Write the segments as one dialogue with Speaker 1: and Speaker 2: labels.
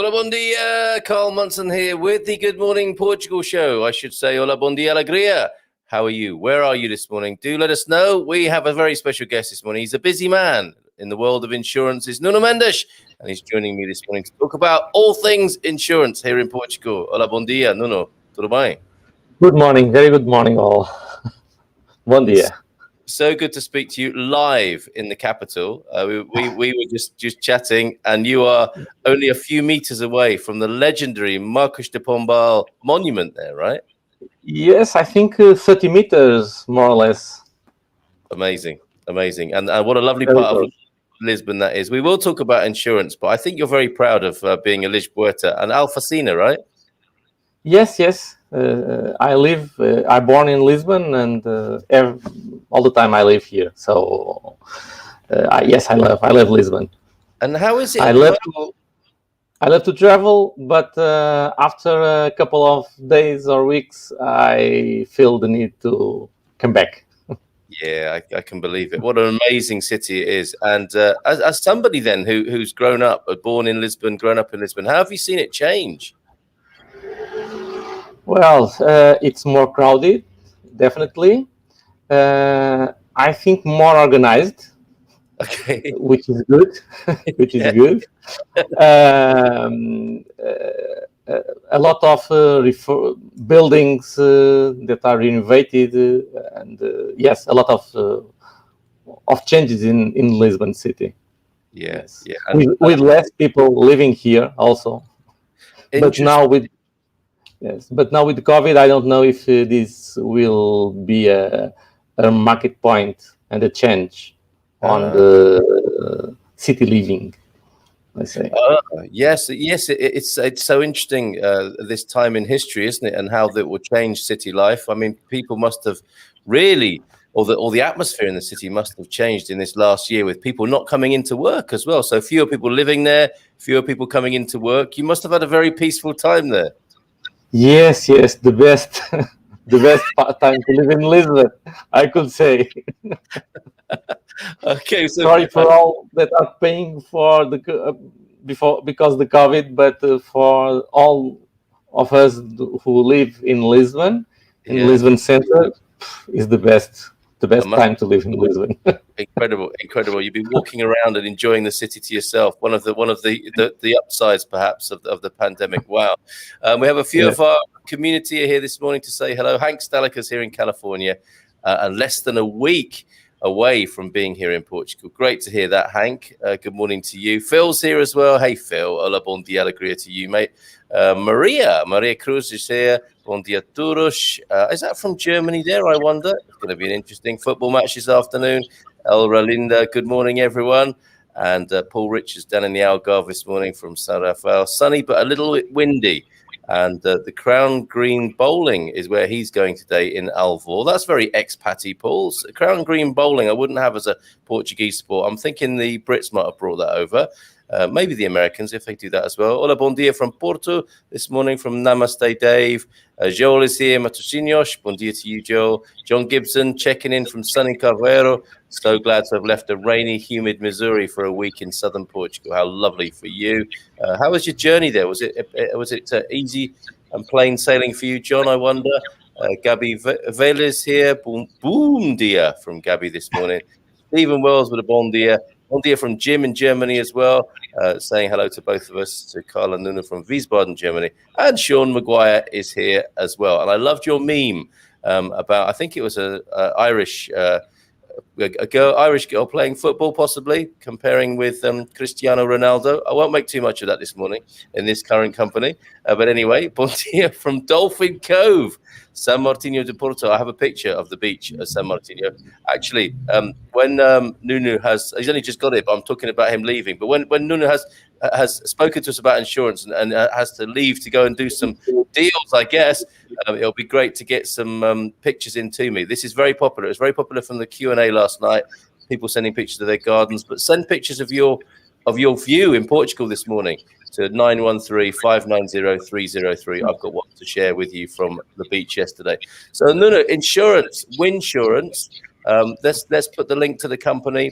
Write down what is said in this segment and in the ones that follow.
Speaker 1: Hola, bon dia. Carl Munson here with the Good Morning Portugal show. I should say, hola, bon dia, alegria. How are you? Where are you this morning? Do let us know. We have a very special guest this morning. He's a busy man in the world of insurance. It's Nuno Mendes, and he's joining me this morning to talk about all things insurance here in Portugal. Hola, bon dia, Nuno. Tudo bem?
Speaker 2: Good morning. Very good morning, all. Bon dia.
Speaker 1: So good to speak to you live in the capital. We were just chatting, and you are only a few meters away from the legendary Marcos de Pombal monument there, right?
Speaker 2: Yes, I think 30 meters, more or less.
Speaker 1: Amazing. And what a lovely part of Lisbon that is. We will talk about insurance, but I think you're very proud of being a Lisboeta and Alfacina, right?
Speaker 2: Yes. I'm born in Lisbon, and all the time I live here. So, yes, I love Lisbon.
Speaker 1: And how is it?
Speaker 2: I love to travel, but after a couple of days or weeks, I feel the need to come back.
Speaker 1: Yeah, I can believe it. What an amazing city it is. And as somebody then who's grown up, born in Lisbon, grown up in Lisbon, how have you seen it change?
Speaker 2: Well, it's more crowded, definitely. I think more organized,
Speaker 1: okay,
Speaker 2: which is good. Good. A lot of buildings that are renovated, and yes, a lot of changes in Lisbon city.
Speaker 1: Yes, yeah,
Speaker 2: with less people living here also. But now with COVID, I don't know if this will be a market point and a change on the city living. Let's say.
Speaker 1: Yes. It's so interesting this time in history, isn't it? And how that will change city life. I mean, people must have really, or the atmosphere in the city must have changed in this last year with people not coming into work as well. So fewer people living there, fewer people coming into work. You must have had a very peaceful time there.
Speaker 2: Yes, the best time to live in Lisbon, I could say.
Speaker 1: Okay, so
Speaker 2: sorry for all that are paying for because the COVID, but for all of us who live in Lisbon, Lisbon Center, is the best time to live in Lisbon.
Speaker 1: Incredible. You've been walking around and enjoying the city to yourself. One of the upsides, perhaps, of the pandemic. Wow. We have a few of our community here this morning to say hello. Hank Stalica's here in California, and less than a week away from being here in Portugal. Great to hear that, Hank. Good morning to you. Phil's here as well. Hey, Phil. Hola, bon dia, alegria to you, mate. Maria Cruz is here. Bon dia, todos. Is that from Germany there, I wonder? It's going to be an interesting football match this afternoon. El Ralinda, good morning, everyone. And Paul Richards down in the Algarve this morning from San Rafael. Sunny, but a little bit windy. And the Crown Green Bowling is where he's going today in Alvor. That's very expat-y, Paul. Crown Green Bowling I wouldn't have as a Portuguese sport. I'm thinking the Brits might have brought that over. Maybe the Americans, if they do that as well. Hola, bon dia from Porto. This morning from Namaste, Dave. Joel is here. Matosinhos. Bon dia to you, Joel. John Gibson checking in from sunny Carveiro. So glad to have left a rainy, humid Missouri for a week in southern Portugal. How lovely for you. How was your journey there? Was it easy and plain sailing for you, John, I wonder? Gabby Vélez here. Boom dia from Gabby this morning. Stephen Wells with a bon dia. Bon dia from Jim in Germany as well, saying hello to both of us, to Carl and Nuno from Wiesbaden, Germany. And Sean Maguire is here as well. And I loved your meme about, I think it was a Irish girl playing football, possibly, comparing with Cristiano Ronaldo. I won't make too much of that this morning in this current company. But anyway, bon dia from Dolphin Cove, San Martino de Porto. I have a picture of the beach at San Martino. Actually, when Nuno he's only just got it, but I'm talking about him leaving. But when Nuno has spoken to us about insurance and has to leave to go and do some deals, I guess, it'll be great to get some pictures in to me. This is very popular. It's very popular from the Q&A last night. People sending pictures of their gardens, but send pictures of your view in Portugal this morning to 913-590-303. I've got one to share with you from the beach yesterday. So Nuno, insurance, Winsurance. Let's put the link to the company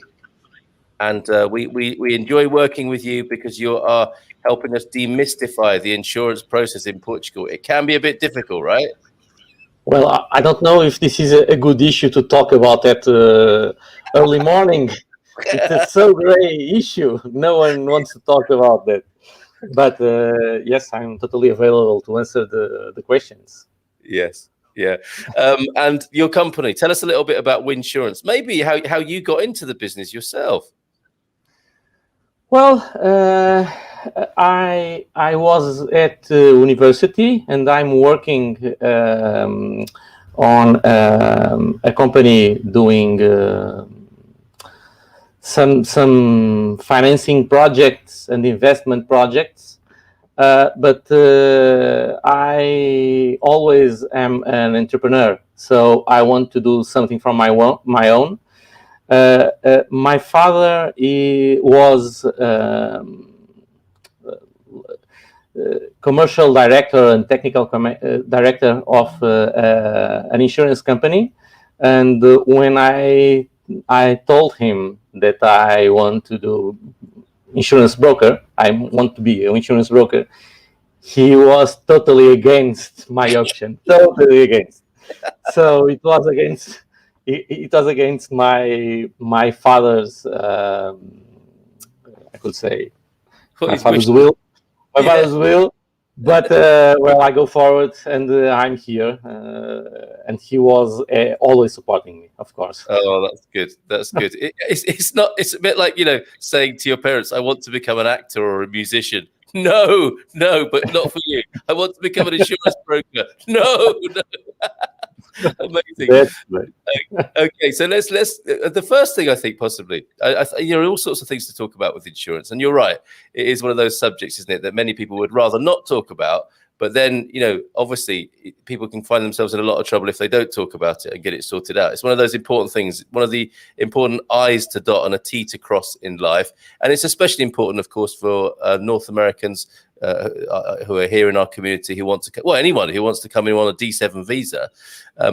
Speaker 1: and we enjoy working with you because you are helping us demystify the insurance process in Portugal. It can be a bit difficult, right?
Speaker 2: Well, I don't know if this is a good issue to talk about at early morning. It's a so gray issue. No one wants to talk about that. But yes, I'm totally available to answer the questions.
Speaker 1: Yes. Yeah. And your company, tell us a little bit about Winsurance, maybe how you got into the business yourself.
Speaker 2: Well, I was at university and I'm working on a company doing some financing projects and investment projects. But I always am an entrepreneur, so I want to do something from my own. My father was commercial director and technical director of an insurance company, and when I told him that I want to do insurance broker, I want to be an insurance broker, he was totally against my option, totally against. So it was against my father's, I could say, my father's will. My father's will. But well, I go forward, and I'm here, and he was always supporting me, of course.
Speaker 1: Oh, that's good. That's good. It's not. It's a bit like, you know, saying to your parents, "I want to become an actor or a musician." No, but not for you. I want to become an insurance broker. No. Amazing. Okay, so let's. The first thing I think possibly, there are all sorts of things to talk about with insurance, and you're right. It is one of those subjects, isn't it, that many people would rather not talk about. But then, you know, obviously, people can find themselves in a lot of trouble if they don't talk about it and get it sorted out. It's one of those important things, one of the important I's to dot and a T to cross in life. And it's especially important, of course, for North Americans who are here in our community who want to, well, anyone who wants to come in on a D7 visa,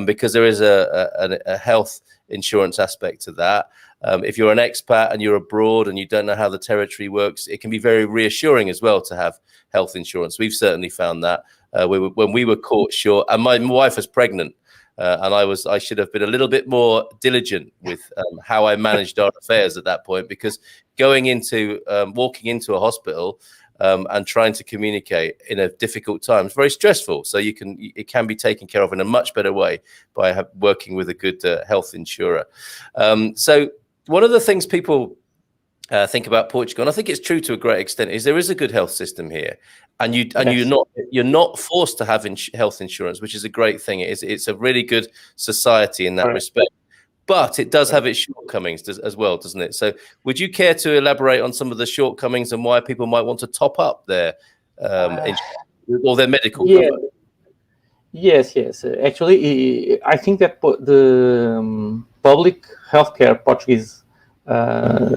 Speaker 1: because there is a health insurance aspect to that. If you're an expat and you're abroad and you don't know how the territory works, it can be very reassuring as well to have health insurance. We've certainly found that when we were caught short, and my wife was pregnant, and I should have been a little bit more diligent with how I managed our affairs at that point, because walking into a hospital and trying to communicate in a difficult time is very stressful. So it can be taken care of in a much better way by working with a good health insurer. So one of the things people think about Portugal, and I think it's true to a great extent, is there is a good health system here, and you're not forced to have health insurance, which is a great thing. It's a really good society in that respect, but it does have its shortcomings as well, doesn't it? So would you care to elaborate on some of the shortcomings and why people might want to top up their or their medical cover?
Speaker 2: Yes. Actually, I think that the public healthcare Portuguese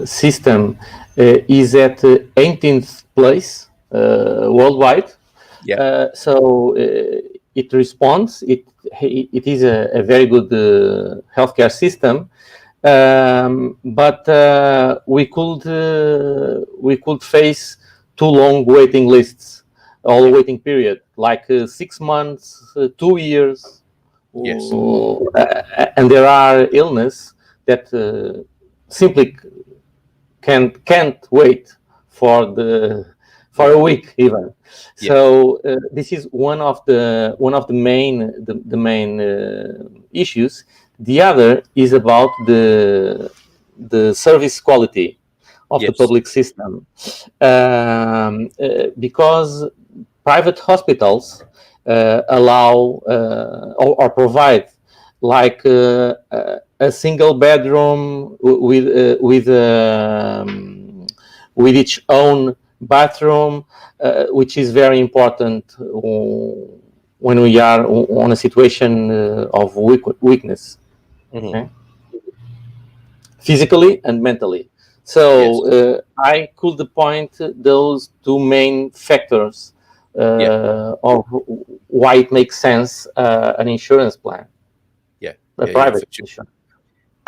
Speaker 2: system is at 18th place worldwide. So it responds. It is a very good healthcare system, but we could face too long waiting lists, or waiting period, like 6 months, 2 years.
Speaker 1: Yes.
Speaker 2: And there are illness that simply can't wait for a week even. So this is one of the main issues. The other is about the service quality of the public system, because private hospitals allow or provide like a single bedroom with each own bathroom, which is very important when we are on a situation of weakness, physically and mentally. So I could point those two main factors of why it makes sense an insurance plan. Private insurance.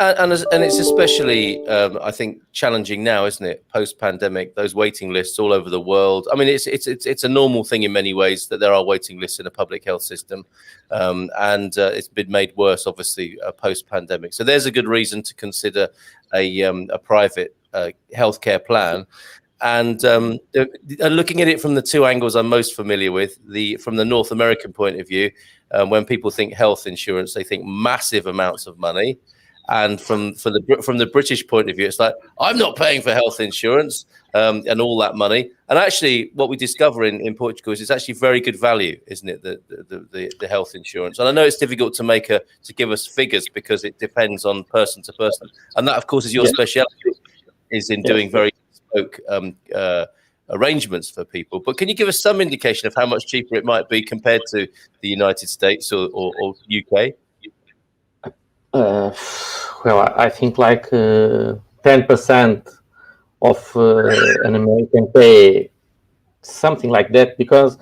Speaker 1: And it's especially, I think, challenging now, isn't it? Post-pandemic, those waiting lists all over the world. I mean, it's a normal thing in many ways that there are waiting lists in a public health system, and it's been made worse, obviously, post-pandemic. So there's a good reason to consider a private healthcare plan. And looking at it from the two angles I'm most familiar with, from the North American point of view, when people think health insurance, they think massive amounts of money. And from the British point of view, it's like, I'm not paying for health insurance and all that money. And actually, what we discover in Portugal is it's actually very good value, isn't it? The health insurance. And I know it's difficult to give us figures because it depends on person to person. And that, of course, is your speciality, is in doing very bespoke arrangements for people. But can you give us some indication of how much cheaper it might be compared to the United States or UK?
Speaker 2: Well, I think like 10% of an American pay, something like that, because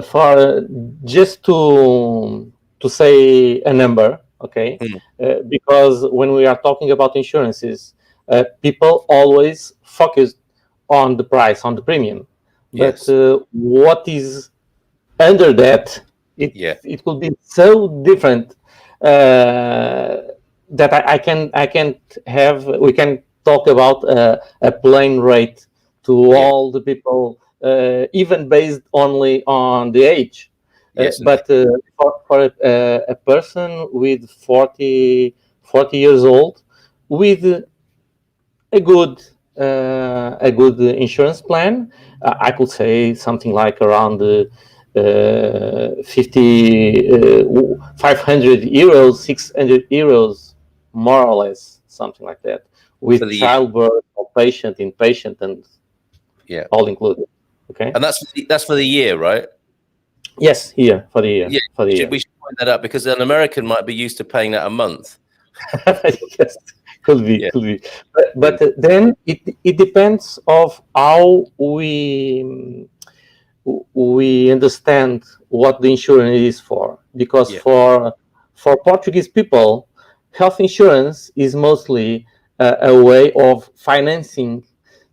Speaker 2: for just to say a number, okay, because when we are talking about insurances, people always focus on the price, on the premium, but what is under that, it could be so different. That we can talk about a plain rate to all the people, even based only on the age. But for a person with 40 years old, with a good insurance plan, I could say something like around 500 euros, 600 euros, more or less, something like that, with childbirth, or patient, inpatient, and all included. Okay,
Speaker 1: and that's for the year, right?
Speaker 2: Yes, here for the year.
Speaker 1: Yeah,
Speaker 2: for the year.
Speaker 1: We should point that out because an American might be used to paying that a month.
Speaker 2: Yes, could be. But then it depends of how we understand what the insurance is for, because for Portuguese people, health insurance is mostly a way of financing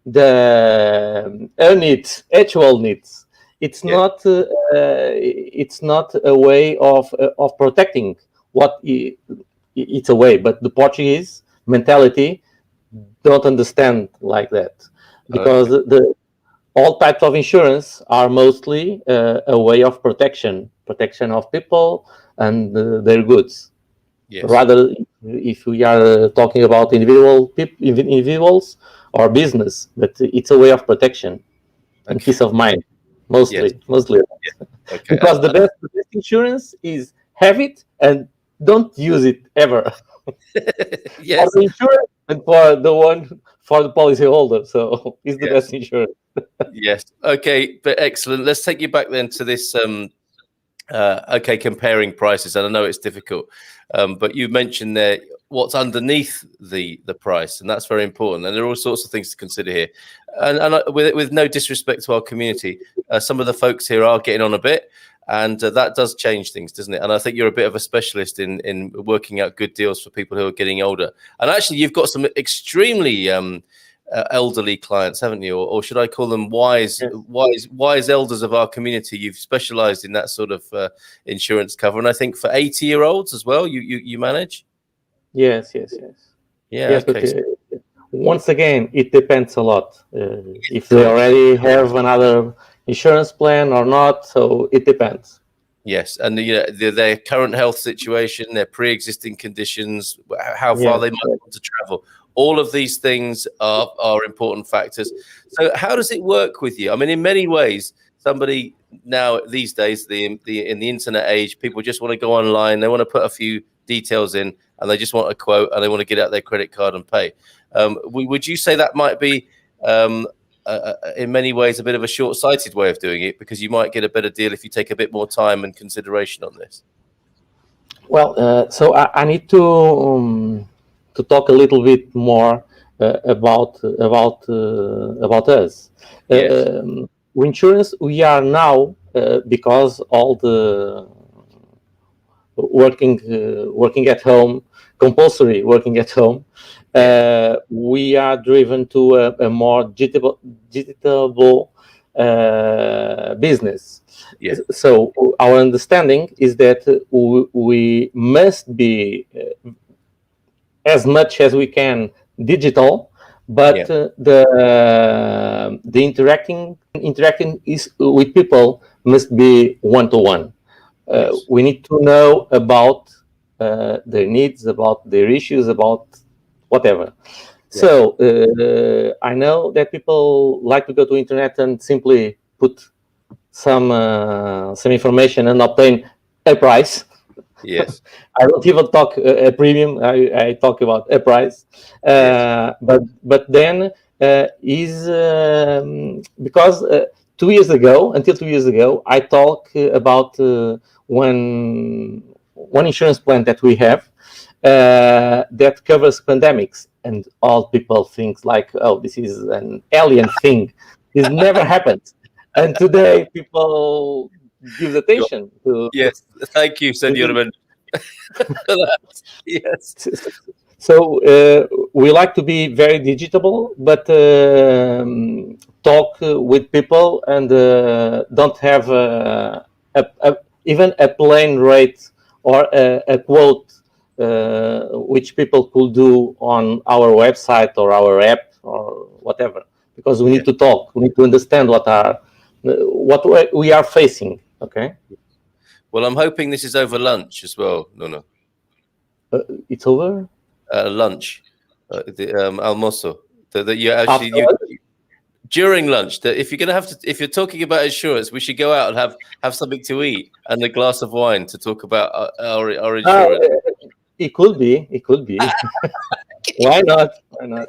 Speaker 2: the actual needs. It's not a way of protecting what it's a way, but the Portuguese mentality don't understand like that, because all types of insurance are mostly a way of protection of people and their goods. Rather, if we are talking about individuals or business, but it's a way of protection and peace of mind, mostly. Okay. Because the best insurance is have it and don't use it ever. For the insurance and for the policy holder. So it's the best insurance.
Speaker 1: Yes. Okay. But excellent. Let's take you back then to this. Comparing prices, and I know it's difficult, but you mentioned there what's underneath the price, and that's very important. And there are all sorts of things to consider here. And with no disrespect to our community, some of the folks here are getting on a bit, and that does change things, doesn't it? And I think you're a bit of a specialist in working out good deals for people who are getting older. And actually, you've got some extremely elderly clients, haven't you? Or should I call them wise elders of our community? You've specialized in that sort of insurance cover, and I think for 80-year-olds as well, you manage.
Speaker 2: Yes.
Speaker 1: Yeah.
Speaker 2: Okay. But, once again, it depends a lot if they already have another insurance plan or not. So it depends.
Speaker 1: Yes, and their current health situation, their pre-existing conditions, how far they might want to travel. All of these things are important factors. So how does it work with you? I mean, in many ways, somebody now these days, in the internet age, people just want to go online. They want to put a few details in, and they just want a quote, and they want to get out their credit card and pay. Would you say that might be, in many ways, a bit of a short-sighted way of doing it, because you might get a better deal if you take a bit more time and consideration on this?
Speaker 2: Well, so I need to talk a little bit more about us. Insurance, we are now because all the working at home, compulsory working at home, we are driven to a more digital business.
Speaker 1: Yes.
Speaker 2: So our understanding is that we must be as much as we can digital, but the interacting is with people must be one-to-one. We need to know about their needs, about their issues, about whatever. Yes. So I know that people like to go to internet and simply put some information and obtain a price.
Speaker 1: Yes.
Speaker 2: I don't even talk a premium. I talk about a price. But then is because until 2 years ago, I talk about one insurance plan that we have that covers pandemics, and all people think like, oh, this is an alien thing. This never happened. And today people give attention to.
Speaker 1: Yes, thank you, Senor Mendes. Yes.
Speaker 2: So we like to be very digital, but talk with people and don't have even a plain rate or a quote which people could do on our website or our app or whatever, because we need to talk. We need to understand what we are facing. Okay.
Speaker 1: Well, I'm hoping this is over lunch as well, Nuno.
Speaker 2: It's over.
Speaker 1: Lunch, the almoço. That you actually during lunch. That if you're going to have to, if you're talking about insurance, we should go out and have something to eat and a glass of wine to talk about our insurance.
Speaker 2: It could be. It could be. Why not? Why not?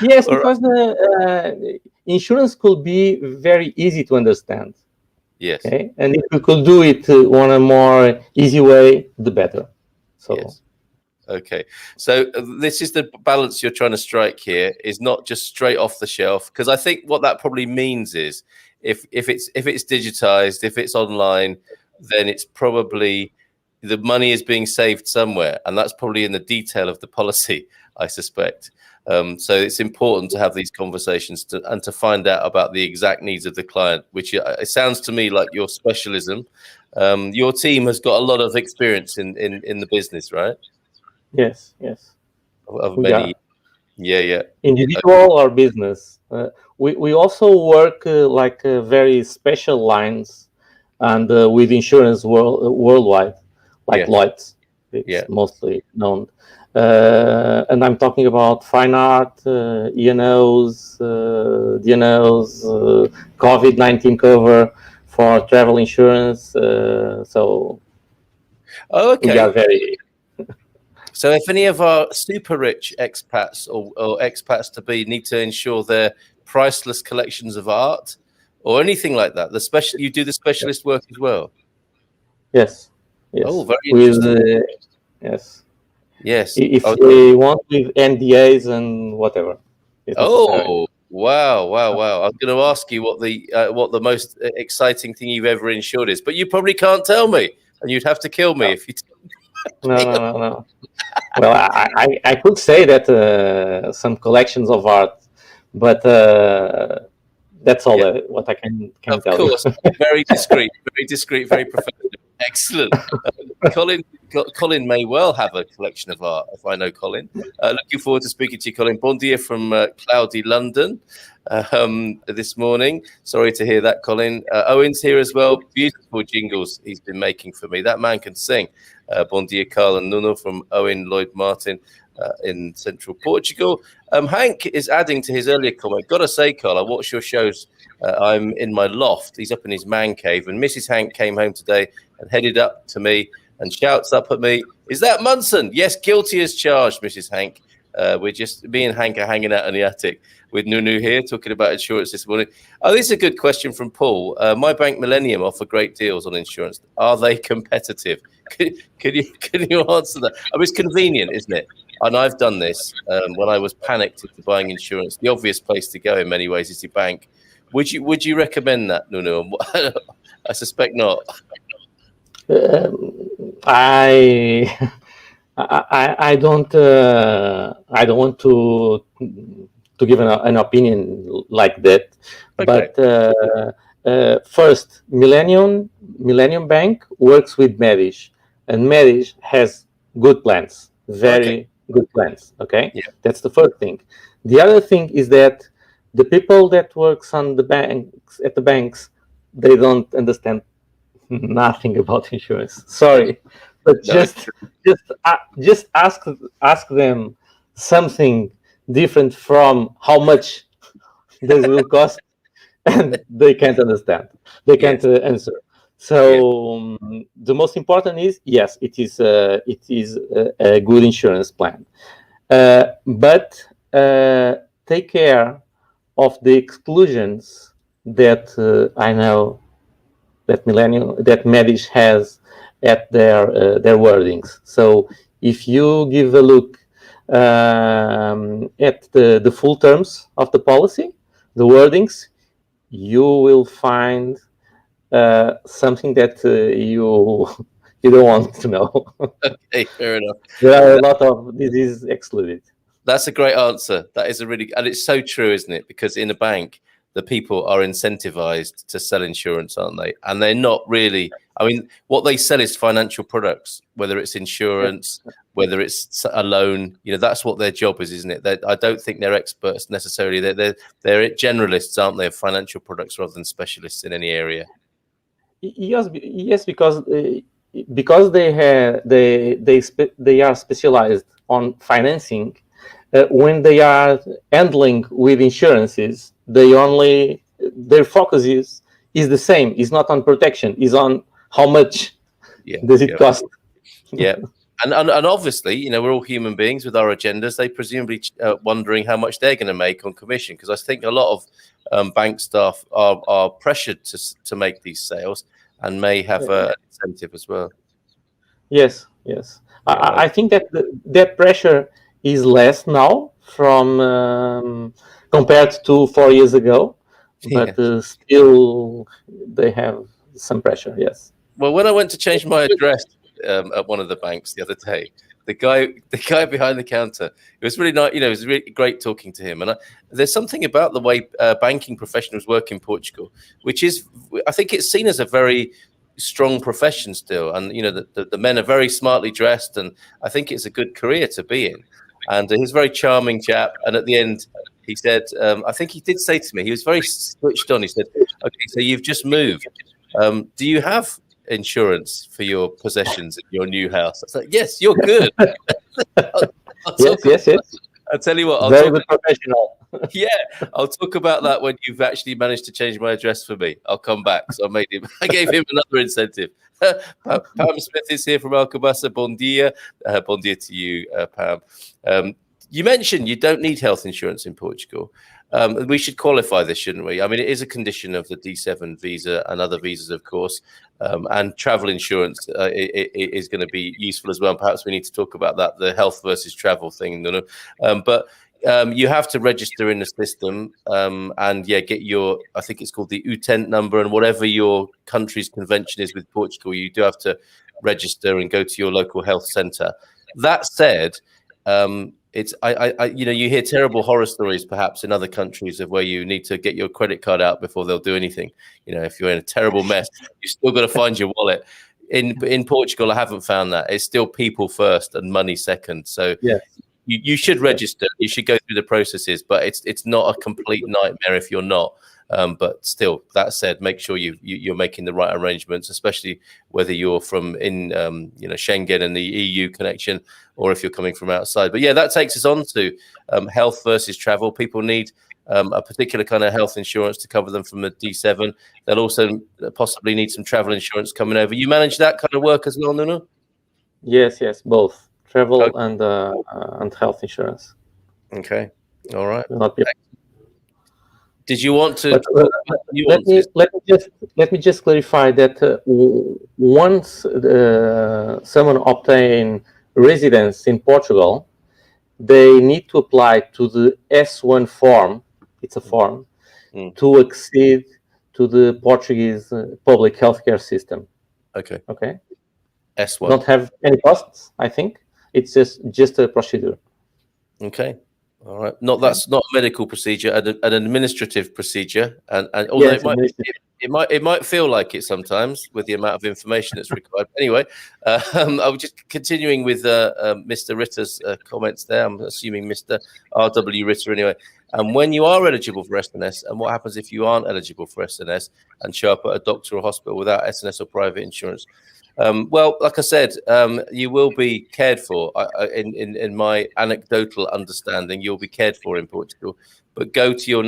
Speaker 2: Yes, because the insurance could be very easy to understand.
Speaker 1: Yes.
Speaker 2: Okay? And if we could do it on a more easy way, the better. So.
Speaker 1: Yes. Okay. So this is the balance you're trying to strike here, is not just straight off the shelf, because I think what that probably means is if it's digitized, if it's online, then it's probably the money is being saved somewhere, and that's probably in the detail of the policy, I suspect. So it's important to have these conversations and to find out about the exact needs of the client, which it sounds to me like your specialism. Your team has got a lot of experience in the business, right?
Speaker 2: Yes.
Speaker 1: Of many,
Speaker 2: individual or business. We also work very special lines and with insurance worldwide, like Lloyd's. It's mostly known. And I'm talking about fine art, E&Os, D&Os, COVID-19 cover for travel insurance. So we are very...
Speaker 1: So if any of our super rich expats or expats to be need to insure their priceless collections of art or anything like that, you do the specialist work as well?
Speaker 2: Yes.
Speaker 1: Oh, very interesting. Yes.
Speaker 2: If they want with NDAs and whatever.
Speaker 1: Oh, wow. I was going to ask you what the most exciting thing you've ever insured is, but you probably can't tell me, and you'd have to kill me if you
Speaker 2: No. Well, I could say that some collections of art, but that's all what I can tell you. Of
Speaker 1: course, very discreet, very professional. Excellent. Colin may well have a collection of art, if I know Colin. Looking forward to speaking to you, Colin. Bon dia from cloudy London this morning. Sorry to hear that, Colin. Owen's here as well. Beautiful jingles he's been making for me. That man can sing. Bon dia, Carl and Nuno from Owen Lloyd Martin in central Portugal. Hank is adding to his earlier comment. Gotta say, Carl, I watch your shows. I'm in my loft. He's up in his man cave, and Mrs. Hank came home today and headed up to me and shouts up at me, "Is that Munson?" "Yes, guilty as charged, Mrs. Hank." Me and Hank are hanging out in the attic with Nuno here, talking about insurance this morning. Oh, this is a good question from Paul. My bank Millennium offer great deals on insurance. Are they competitive? Can you answer that? I mean, it's convenient, isn't it? And I've done this when I was panicked into buying insurance. The obvious place to go in many ways is your bank. Would you recommend that, Nuno? I suspect not.
Speaker 2: I I don't want to give an opinion like that,
Speaker 1: Okay.
Speaker 2: but first, Millennium Bank works with Medish, and Medish has good plans,
Speaker 1: Okay.
Speaker 2: very good plans. Okay,
Speaker 1: Yeah.
Speaker 2: that's the first thing. The other thing is that the people that works on the banks at the banks, they don't understand nothing about insurance. Sorry, but
Speaker 1: No, it's
Speaker 2: just ask them something different from how much this will cost, and they can't understand. They can't
Speaker 1: yes.
Speaker 2: answer.
Speaker 1: Yeah.
Speaker 2: So the most important is yes, it is a good insurance plan, but take care of the exclusions that I know that Medish has at their wordings. So if you give a look at the full terms of the policy, the wordings, you will find something that you don't want to know.
Speaker 1: Okay, fair enough.
Speaker 2: There are a lot of diseases excluded.
Speaker 1: That's a great answer. That is a really, and it's so true, isn't it? Because in a bank, the people are incentivized to sell insurance, aren't they? And they're not really. I mean, what they sell is financial products, whether it's insurance, whether it's a loan. You know, that's what their job is, isn't it? I don't think they're experts necessarily. They're generalists, aren't they, of financial products rather than specialists in any area.
Speaker 2: Yes, because they are specialized on financing. When they are handling with insurances, their focus is the same. It's not on protection. It's on how much does it cost.
Speaker 1: Yeah. And obviously, you know, we're all human beings with our agendas. They presumably wondering how much they're going to make on commission, because I think a lot of bank staff are pressured to make these sales and may have an incentive as well.
Speaker 2: Yes.
Speaker 1: Yeah.
Speaker 2: I think that that pressure is less now from compared to 4 years ago, but still they have some pressure. Yes.
Speaker 1: Well, when I went to change my address at one of the banks the other day, the guy behind the counter, it was really nice. You know, it was really great talking to him. And there's something about the way banking professionals work in Portugal, which is, I think, it's seen as a very strong profession still. And you know, the men are very smartly dressed, and I think it's a good career to be in. And he's a very charming chap. And at the end, he said, I think he did say to me, he was very switched on. He said, "Okay, so you've just moved. Do you have insurance for your possessions in your new house?" I was like, "Yes, you're good."
Speaker 2: Yes.
Speaker 1: I'll tell you what.
Speaker 2: Very good professional.
Speaker 1: Yeah, I'll talk about that when you've actually managed to change my address for me. I'll come back. So I gave him another incentive. Pam Smith is here from Alcobaça. Bon dia. Bon dia to you, Pam. You mentioned you don't need health insurance in Portugal. We should qualify this, shouldn't we? I mean, it is a condition of the D7 visa and other visas, of course. And travel insurance is going to be useful as well. Perhaps we need to talk about that, the health versus travel thing. But you have to register in the system and get your, I think it's called the UTENT number, and whatever your country's convention is with Portugal, you do have to register and go to your local health centre. That said, it's you hear terrible horror stories perhaps in other countries of where you need to get your credit card out before they'll do anything. You know, if you're in a terrible mess, you still got to find your wallet. In Portugal, I haven't found that. It's still people first and money second. So you should register. You should go through the processes, but it's not a complete nightmare if you're not. But still, that said, make sure you're making the right arrangements, especially whether you're from in Schengen and the EU connection, or if you're coming from outside. But that takes us on to health versus travel. People need a particular kind of health insurance to cover them from the D7. They'll also possibly need some travel insurance coming over. You manage that kind of work as well, Nuno?
Speaker 2: Yes, both travel and health insurance.
Speaker 1: Okay, all right.
Speaker 2: Not be
Speaker 1: Did you want to?
Speaker 2: Let me just clarify that once someone obtain residence in Portugal, they need to apply to the S1 form. It's a form to accede to the Portuguese public healthcare system.
Speaker 1: Okay. S1
Speaker 2: don't have any costs. I think it's just a procedure.
Speaker 1: Okay. All right. That's not a medical procedure, an administrative procedure, and although
Speaker 2: Yes,
Speaker 1: it might feel like it sometimes with the amount of information that's required. Anyway, I was just continuing with Mr. Ritter's comments there. I'm assuming Mr. R.W. Ritter anyway. And when you are eligible for SNS, and what happens if you aren't eligible for SNS and show up at a doctor or hospital without SNS or private insurance? Well, like I said, you will be cared for. In my anecdotal understanding, you'll be cared for in Portugal. But go to your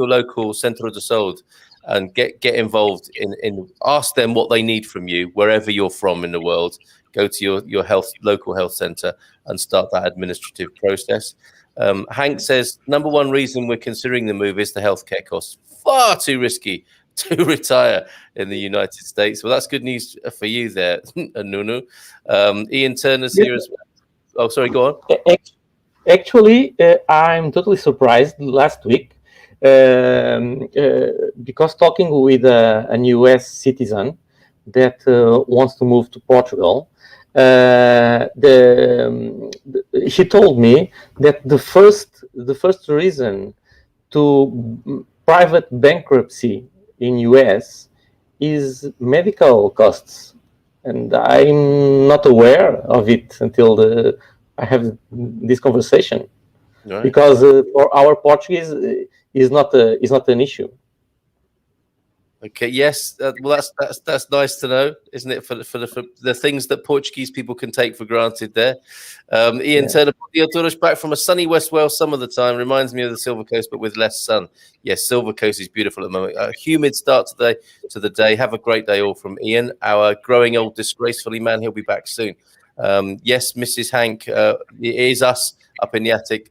Speaker 1: local Centro de Saúde and get involved in ask them what they need from you wherever you're from in the world. Go to your local health centre and start that administrative process. Hank says number one reason we're considering the move is the healthcare costs. Far too risky to retire in the United States. Well, that's good news for you there, Nuno. Ian Turner's here as well. Oh, sorry, go on.
Speaker 2: Actually, I'm totally surprised last week because talking with an US citizen that wants to move to Portugal, he told me that the first reason to private bankruptcy in US is medical costs, and I'm not aware of it until I have this conversation. Right. Because for our Portuguese is not an issue.
Speaker 1: Okay. Yes. Well, that's nice to know, isn't it? For the things that Portuguese people can take for granted. There, Ian Turner, back from a sunny West Wales some of the time. Reminds me of the Silver Coast, but with less sun. Yes, Silver Coast is beautiful at the moment. A humid start to the day. Have a great day, all from Ian, our growing old disgracefully man. He'll be back soon. Yes, Mrs. Hank, it is us up in the attic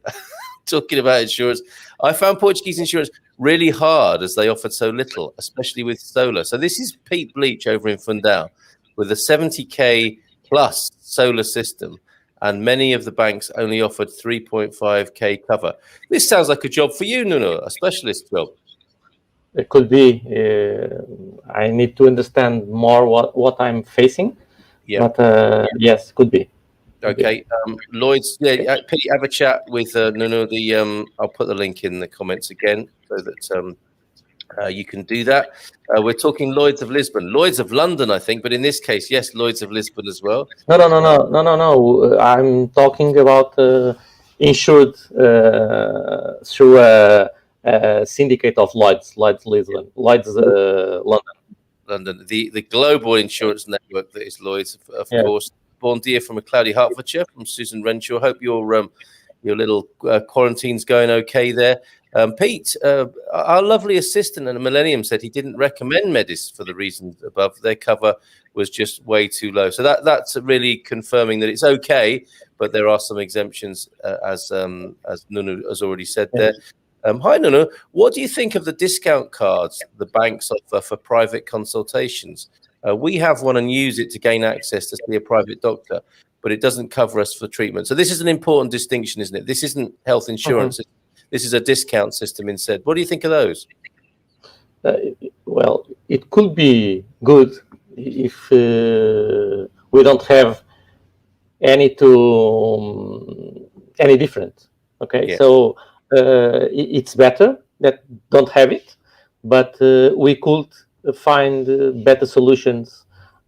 Speaker 1: talking about insurance. I found Portuguese insurance really hard as they offered so little, especially with solar. So this is Pete Bleach over in Fundão with a 70k plus solar system, and many of the banks only offered 3.5k cover. This sounds like a job for you, Nuno, a specialist job.
Speaker 2: It could be. I need to understand more what I'm facing. Yeah. But yes, could be.
Speaker 1: Okay, Lloyd's. Yeah, Pete, have a chat with Nuno. I'll put the link in the comments again so that you can do that. We're talking Lloyd's of Lisbon, Lloyd's of London, I think, but in this case, yes, Lloyd's of Lisbon as well.
Speaker 2: No. I'm talking about insured through a syndicate of Lloyd's Lisbon, Lloyd's
Speaker 1: London. The global insurance network that is Lloyd's, of course. Bon dia from a cloudy Hertfordshire, from Susan Renshaw. Hope your little quarantine's going okay there. Pete, our lovely assistant at the Millennium said he didn't recommend Medis for the reasons above. Their cover was just way too low. So that's really confirming that it's okay, but there are some exemptions, as Nuno has already said there. Hi, Nuno. What do you think of the discount cards the banks offer for private consultations? We have one and use it to gain access to see a private doctor, but it doesn't cover us for treatment. So this is an important distinction, isn't it? This isn't health insurance. This is a discount system instead. What do you think of those?
Speaker 2: Well, it could be good if we don't have any different. Okay, yes. So it's better that don't have it, but we could find better solutions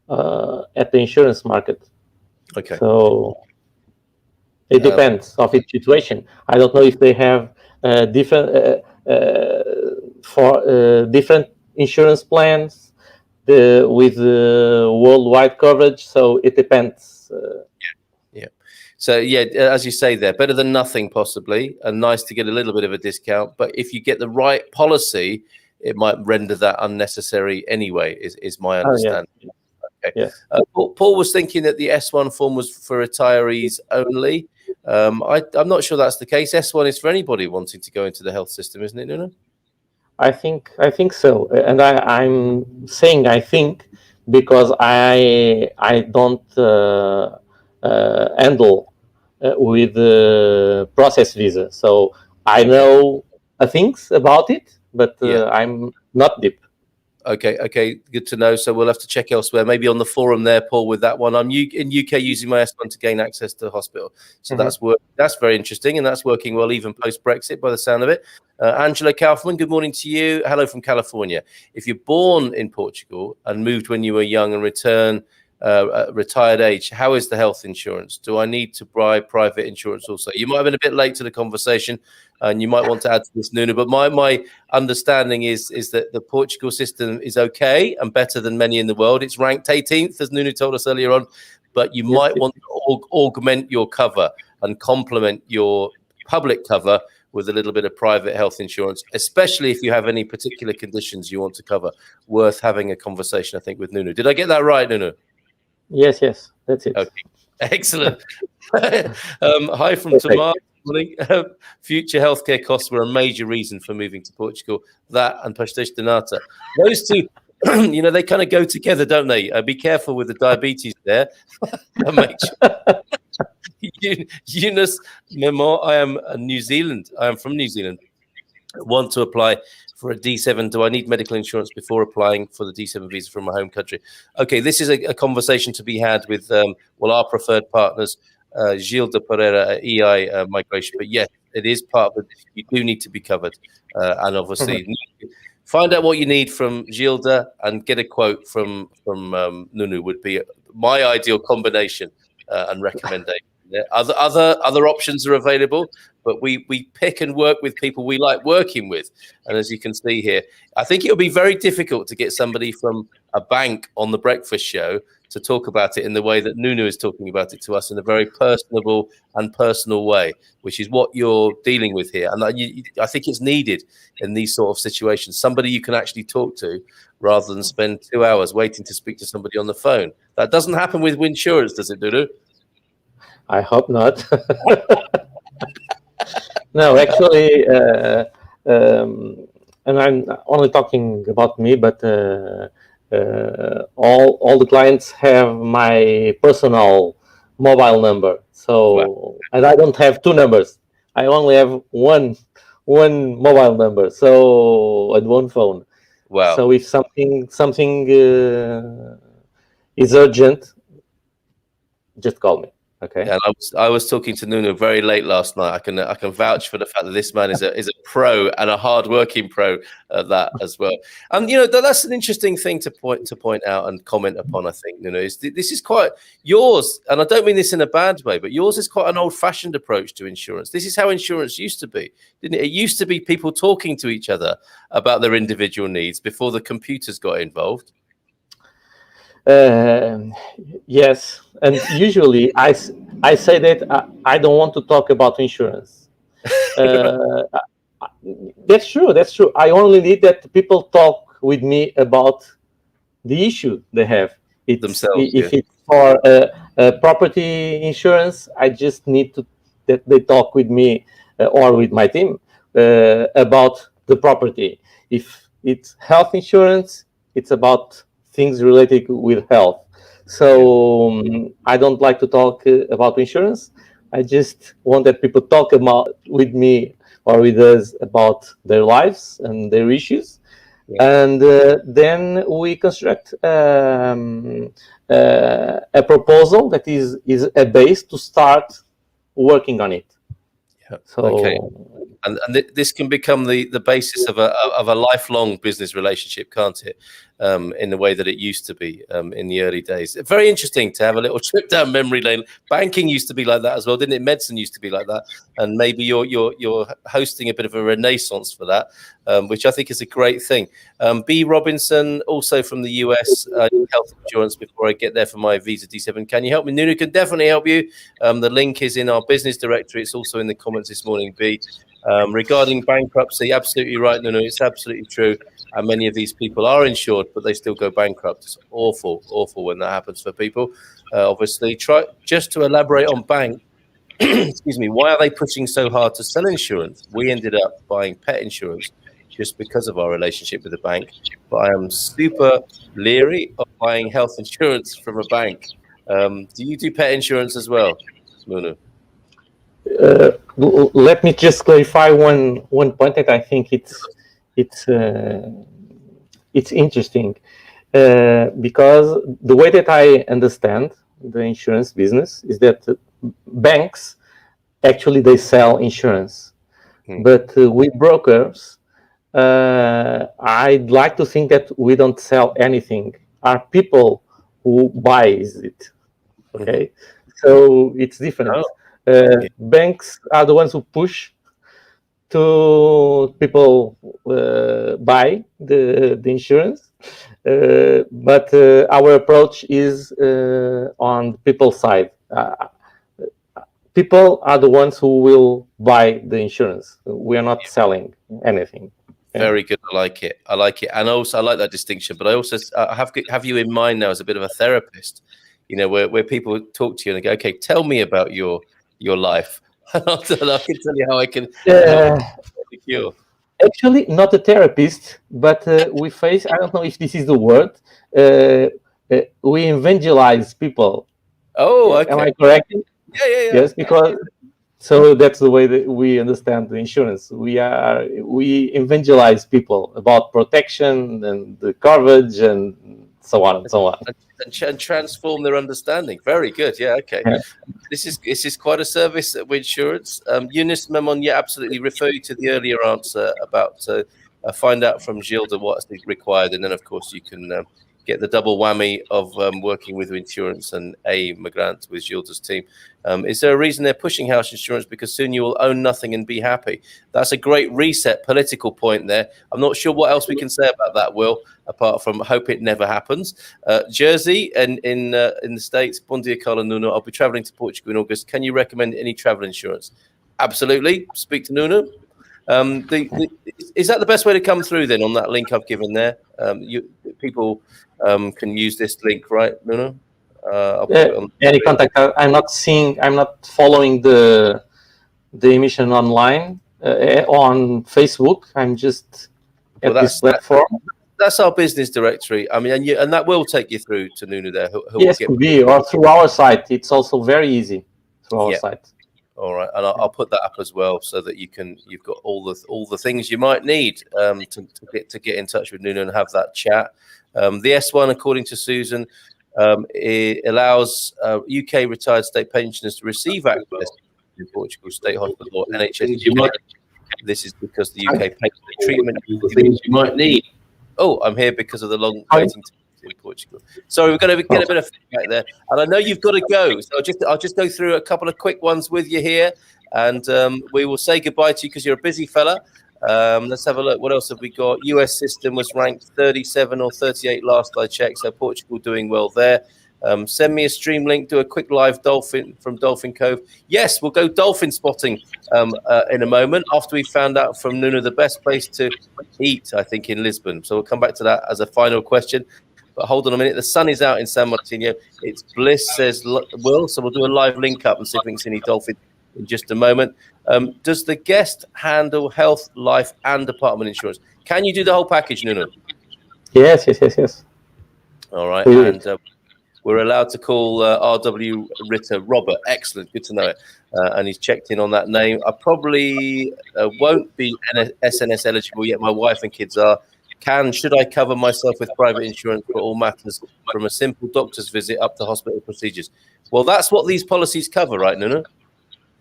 Speaker 2: at the insurance market.
Speaker 1: Okay.
Speaker 2: So it depends of each situation. I don't know if they have different insurance plans with worldwide coverage. So it depends.
Speaker 1: Yeah. So as you say there, better than nothing possibly, and nice to get a little bit of a discount. But if you get the right policy, it might render that unnecessary anyway, is my understanding. Okay. Yeah. Paul was thinking that the S1 form was for retirees only. I'm not sure that's the case. S1 is for anybody wanting to go into the health system, isn't it, Nuno?
Speaker 2: I think so. And I'm saying I think because I don't handle with the process visa. So I know things about it, but I'm not deep.
Speaker 1: Okay, good to know. So we'll have to check elsewhere, maybe on the forum there, Paul, with that one. I'm in UK using my S1 to gain access to the hospital. So that's very interesting, and that's working well even post-Brexit by the sound of it. Angela Kaufman, good morning to you. Hello from California. If you're born in Portugal and moved when you were young and return retired age, how is the health insurance? Do I need to buy private insurance also? You might have been a bit late to the conversation, and you might want to add to this, Nuno, but my understanding is that the Portugal system is okay and better than many in the world. It's ranked 18th, as Nuno told us earlier on, but you might want to augment your cover and complement your public cover with a little bit of private health insurance, especially if you have any particular conditions you want to cover. Worth having a conversation, I think, with Nuno. Did I get that right, Nuno?
Speaker 2: Yes, that's it.
Speaker 1: Okay, excellent. Hi from Tamar. Future healthcare costs were a major reason for moving to Portugal. That and Pastéis de Nata. Those two, they kind of go together, don't they? Be careful with the diabetes there. Make sure. Eunice Memo, I am New Zealand. I am from New Zealand. Want to apply for a D7. Do I need medical insurance before applying for the D7 visa from my home country? Okay, this is a conversation to be had with our preferred partners, Gilda Pereira at EI Migration. But yes, it is part of it. You do need to be covered, and obviously find out what you need from Gilda and get a quote from Nuno would be my ideal combination and recommendation. Yeah. Other options are available, but we pick and work with people we like working with. And as you can see here, I think it'll be very difficult to get somebody from a bank on the breakfast show to talk about it in the way that Nuno is talking about it to us, in a very personable and personal way, which is what you're dealing with here. And I think it's needed in these sort of situations, somebody you can actually talk to rather than spend 2 hours waiting to speak to somebody on the phone. That doesn't happen with Winsurance, does it, Nuno?
Speaker 2: I hope not. No, actually, and I'm only talking about me, but all the clients have my personal mobile number. So, and I don't have two numbers. I only have one mobile number. So, and one phone.
Speaker 1: Wow.
Speaker 2: So if something is urgent, just call me. Okay.
Speaker 1: And I was talking to Nuno very late last night. I can vouch for the fact that this man is a pro and a hard-working pro at that as well. And that's an interesting thing to point out and comment upon. I think Nuno is this is quite yours, and I don't mean this in a bad way, but yours is quite an old-fashioned approach to insurance. This is how insurance used to be, didn't it? It used to be people talking to each other about their individual needs before the computers got involved.
Speaker 2: Yes, and usually I say that I don't want to talk about insurance. That's true. I only need that people talk with me about the issue they have.
Speaker 1: Themselves.
Speaker 2: If it's for property insurance, I just need that they talk with me or with my team about the property. If it's health insurance, it's about things related with health. So I don't like to talk about insurance. I just want that people talk with me or with us about their lives and their issues. Yeah. And then we construct a proposal that is a base to start working on it.
Speaker 1: Yeah. So, okay. And this can become the basis of a lifelong business relationship, can't it? In the way that it used to be in the early days. Very interesting to have a little trip down memory lane. Banking used to be like that as well, didn't it? Medicine used to be like that, and maybe you're hosting a bit of a renaissance for that, which I think is a great thing. B. Robinson, also from the US, health insurance. Before I get there for my visa D7, can you help me? Nuno can definitely help you. The link is in our business directory. It's also in the comments this morning. B. Regarding bankruptcy, absolutely right, Nuno. It's absolutely true. And many of these people are insured, but they still go bankrupt. It's awful when that happens for people. Obviously, just to elaborate on bank. Excuse me. Why are they pushing so hard to sell insurance? We ended up buying pet insurance just because of our relationship with the bank. But I am super leery of buying health insurance from a bank. Do you do pet insurance as well, Nuno?
Speaker 2: Let me just clarify one point that I think it's it's interesting because the way that I understand the insurance business is that banks actually they sell insurance, but with brokers, I'd like to think that we don't sell anything. Are people who buys it? Okay, so it's different. Banks are the ones who push to people buy the insurance, but our approach is on people's side. People are the ones who will buy the insurance. We are not selling anything.
Speaker 1: Very good. I like it. And also I like that distinction. But I also have you in mind now as a bit of a therapist. You know, where people talk to you and they go, "Okay, tell me about your life." And I can tell you how I can help the cure.
Speaker 2: Actually, not a therapist, but we face. I don't know if this is the word. We evangelize people.
Speaker 1: Oh, okay.
Speaker 2: Am I correct?
Speaker 1: Yeah.
Speaker 2: Yes, because so that's the way that we understand the insurance. We evangelize people about protection and the coverage and so on and so on,
Speaker 1: and transform their understanding. Very good. Yeah. Okay. Yeah. This is quite a service with insurance. Eunice Memon, yeah, absolutely. Refer you to the earlier answer about find out from Gilda what's required, and then of course you can get the double whammy of working with insurance and Migrant with Gilda's team. Is there a reason they're pushing house insurance? Because soon you will own nothing and be happy. That's a great reset political point there. I'm not sure what else we can say about that, Will, apart from hope it never happens. Jersey and in the States, Bon dia, Carla Nuno. I'll be traveling to Portugal in August. Can you recommend any travel insurance? Absolutely. Speak to Nuno. Is that the best way to come through then on that link I've given there? People can use this link, right, Nuno? I'll put it on
Speaker 2: any contact. I'm not following the emission online on Facebook. I'm just at this platform.
Speaker 1: That's our business directory. I mean, and that will take you through to Nuno there.
Speaker 2: Yes, could be, or through our site. It's also very easy through our site.
Speaker 1: All right, and I'll put that up as well so that you've got all the things you might need to get in touch with Nuno and have that chat. The S1, according to Susan, it allows UK retired state pensioners to receive access in Portugal State Hospital or NHS. This is because the UK pays the treatment things you might need. Oh, I'm here because of the long waiting time in Portugal. Sorry, we're going to get a bit of feedback there, and I know you've got to go, so I'll just go through a couple of quick ones with you here, and we will say goodbye to you because you're a busy fella. Let's have a look. What else have we got? US system was ranked 37 or 38 last I checked, so Portugal doing well there. Send me a stream link. Do a quick live dolphin from Dolphin Cove. Yes, we'll go dolphin spotting in a moment after we found out from Nuno the best place to eat, I think, in Lisbon. So we'll come back to that as a final question. But hold on a minute. The sun is out in San Martino. It's bliss, says Will. So we'll do a live link up and see if we can see any dolphins in just a moment. Does the guest handle health, life, and apartment insurance? Can you do the whole package, Nuno?
Speaker 2: Yes.
Speaker 1: All right. And we're allowed to call RW Ritter Robert. Excellent. Good to know it. And he's checked in on that name. I probably won't be SNS eligible yet. My wife and kids are. Should I cover myself with private insurance for all matters from a simple doctor's visit up to hospital procedures? Well, that's what these policies cover, right, Nuno?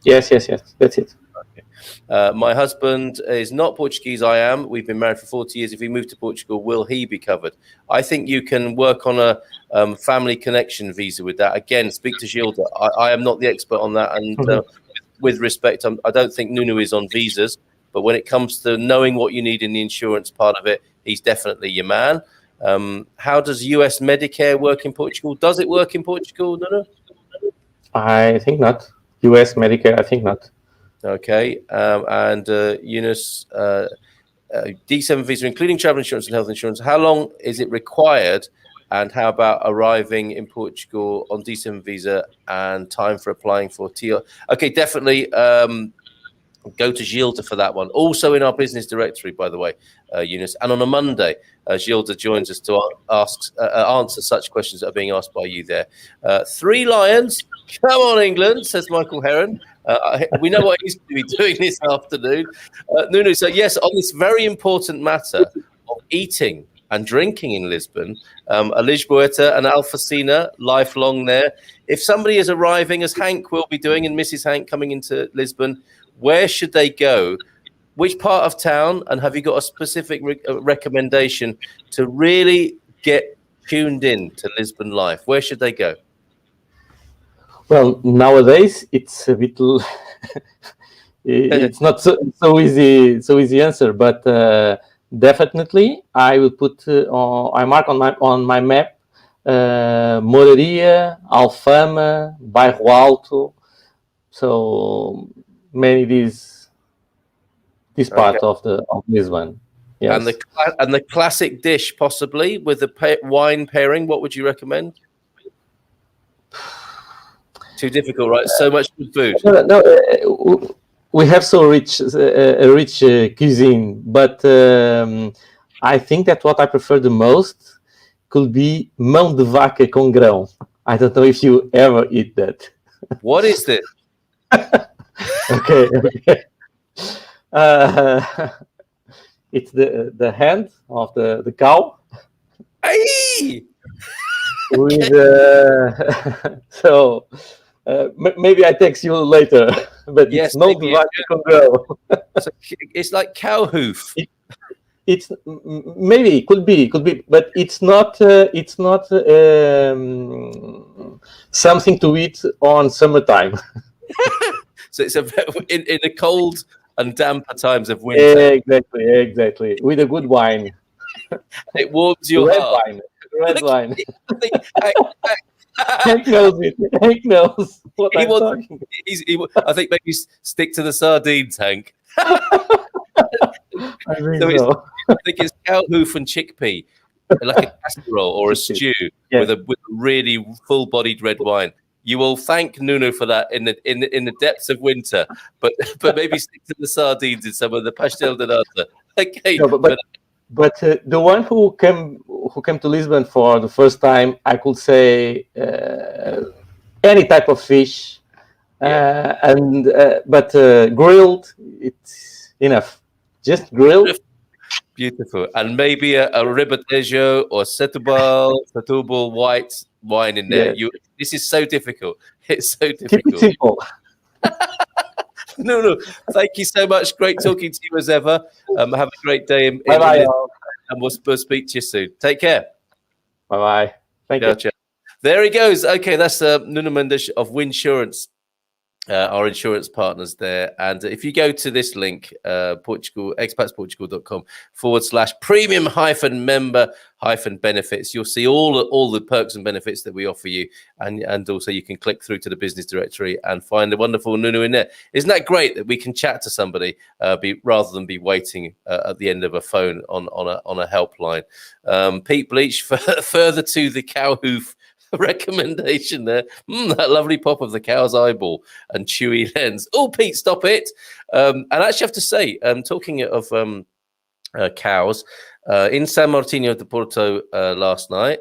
Speaker 2: Yes. That's it.
Speaker 1: Okay. My husband is not Portuguese. I am. We've been married for 40 years. If we move to Portugal, will he be covered? I think you can work on a family connection visa with that. Again, speak to Gilda. I am not the expert on that. And with respect, I don't think Nuno is on visas. But when it comes to knowing what you need in the insurance part of it, he's definitely your man. How does US Medicare work in Portugal? Does it work in Portugal, Nuno?
Speaker 2: I think not. US Medicare, I think not.
Speaker 1: Okay. And Eunice, D7 visa, including travel insurance and health insurance, how long is it required? And how about arriving in Portugal on D7 visa and time for applying for TR? Okay, definitely. Go to Gilda for that one. Also in our business directory, by the way, Eunice. And on a Monday, Gilda joins us to answer such questions that are being asked by you there. 3 Lions. Come on, England, says Michael Heron. We know what he's going to be doing this afternoon. Nuno, so yes, on this very important matter of eating, and drinking in Lisbon. A Lisboeta and Alfacina, lifelong there. If somebody is arriving, as Hank will be doing, and Mrs. Hank coming into Lisbon, where should they go? Which part of town? And have you got a specific recommendation to really get tuned in to Lisbon life? Where should they go?
Speaker 2: Well, nowadays it's a bit it's not so easy answer, but definitely I will put I mark on my map Moraria, Alfama, Bairro Alto, so many this part of Lisbon. Yes.
Speaker 1: And the classic dish, possibly with the wine pairing, what would you recommend? Too difficult, right? So much good food.
Speaker 2: No, we have so rich cuisine, but I think that what I prefer the most could be mão de vaca com grão. I don't know if you ever eat that.
Speaker 1: What is this?
Speaker 2: Okay. It's the hand of the cow.
Speaker 1: Hey!
Speaker 2: With so maybe I text you later, but
Speaker 1: yes,
Speaker 2: it's mão de vaca com grão.
Speaker 1: So it's like cow hoof.
Speaker 2: It's maybe could be, but it's not something to eat on summertime.
Speaker 1: So it's in the cold and damper times of winter.
Speaker 2: Exactly. With a good wine.
Speaker 1: It warms your heart.
Speaker 2: Red wine. Hank knows it. Hank knows what I'm talking.
Speaker 1: I think maybe stick to the sardines, Hank.
Speaker 2: I
Speaker 1: think it's cow hoof and chickpea, like a casserole or a stew with a really full-bodied red wine. You will thank Nuno for that in the depths of winter, but maybe stick to the sardines in some of the pastel de nata. Okay,
Speaker 2: no, but the one who came to Lisbon for the first time, I could say any type of fish, but grilled, it's enough. Just grilled.
Speaker 1: Beautiful, and maybe a ribatejo or Setúbal white wine in there.
Speaker 2: Yeah.
Speaker 1: This is so difficult. It's so difficult.
Speaker 2: Keep it simple.
Speaker 1: No. Thank you so much. Great talking to you as ever. Have a great day.
Speaker 2: Bye-bye.
Speaker 1: And we'll speak to you soon. Take care.
Speaker 2: Bye-bye. Thank you.
Speaker 1: There he goes. Okay, that's Nuno Mendes of Winsurance, our insurance partners there. And if you go to this link, expatsportugal.com/premium-member-benefits, you'll see all the perks and benefits that we offer you. And also you can click through to the business directory and find the wonderful Nuno in there. Isn't that great that we can chat to somebody rather than be waiting at the end of a phone on a helpline? Pete Bleach, further to the cow hoof recommendation there. That lovely pop of the cow's eyeball and chewy lens. Oh, Pete, stop it. And actually, I have to say, talking of cows, in San Martino de Porto last night,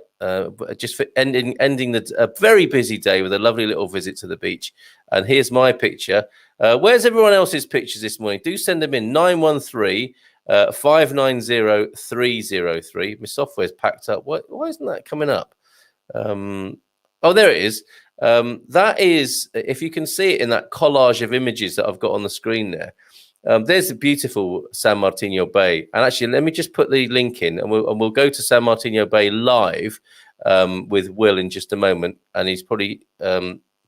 Speaker 1: just for ending a very busy day with a lovely little visit to the beach. And here's my picture. Where's everyone else's pictures this morning? Do send them in. 913-590-303. My software's packed up. Why isn't that coming up? Oh, there it is. That is, if you can see it in that collage of images that I've got on the screen there. There's the beautiful San Martino Bay, and actually, let me just put the link in, and we'll go to San Martino Bay live with Will in just a moment, and he's probably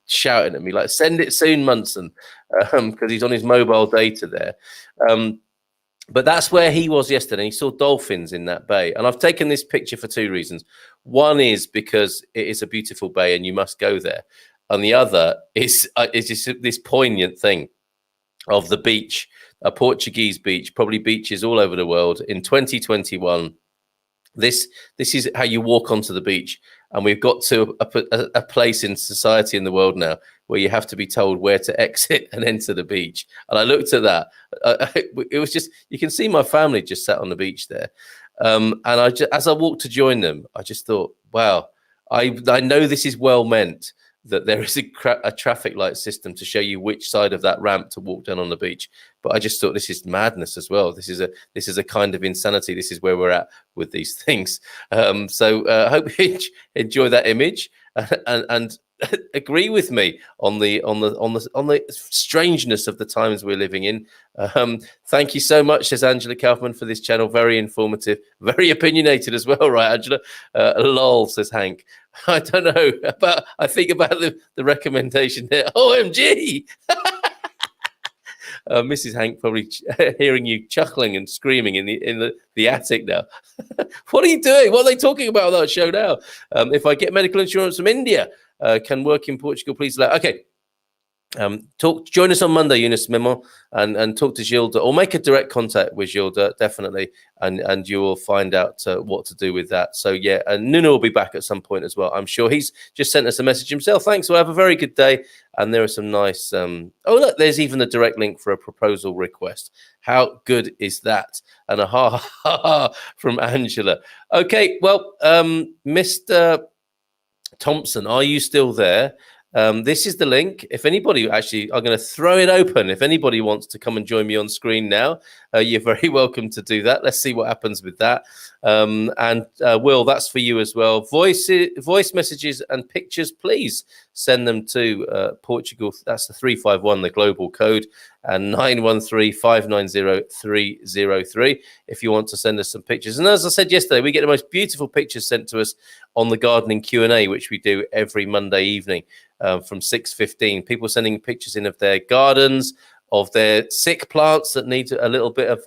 Speaker 1: shouting at me like, "Send it soon, Munson," because he's on his mobile data there. But that's where he was yesterday. He saw dolphins in that bay. And I've taken this picture for two reasons. One is because it is a beautiful bay and you must go there. And the other is just this poignant thing of the beach, a Portuguese beach, probably beaches all over the world in 2021. This is how you walk onto the beach. And we've got to a place in society in the world now where you have to be told where to exit and enter the beach. And I looked at that. It was just, you can see my family just sat on the beach there. And as I walked to join them, I just thought, wow, I know this is well meant, that there is a traffic light system to show you which side of that ramp to walk down on the beach. But I just thought this is madness as well. This is a kind of insanity. This is where we're at with these things. So I hope you enjoy that image and agree with me on the strangeness of the times we're living in. Thank you so much, says Angela Kaufman, for this channel. Very informative, very opinionated as well, right, Angela? Lol, says Hank. I don't know about. I think about the recommendation there. OMG. Mrs. Hank probably hearing you chuckling and screaming in the attic now. What are you doing? What are they talking about on that show now? If I get medical insurance from India, can work in Portugal, please? Okay. Join us on Monday, Eunice Memo, and talk to Gilda, or make a direct contact with Gilda, definitely, and you will find out what to do with that. So yeah, and Nuno will be back at some point as well. I'm sure he's just sent us a message himself. Thanks. Well, have a very good day. And there are some nice. Oh look, there's even a direct link for a proposal request. How good is that? And a ha ha ha from Angela. Okay, well, Mr. Thompson, are you still there? This is the link. If anybody actually, I'm going to throw it open. If anybody wants to come and join me on screen now, you're very welcome to do that. Let's see what happens with that. And Will, that's for you as well. Voice messages and pictures, please send them to Portugal. That's the 351, the global code, and 913-590-303 if you want to send us some pictures. And as I said yesterday, we get the most beautiful pictures sent to us on the gardening Q&A, which we do every Monday evening from 6:15. People sending pictures in of their gardens, of their sick plants that need a little bit of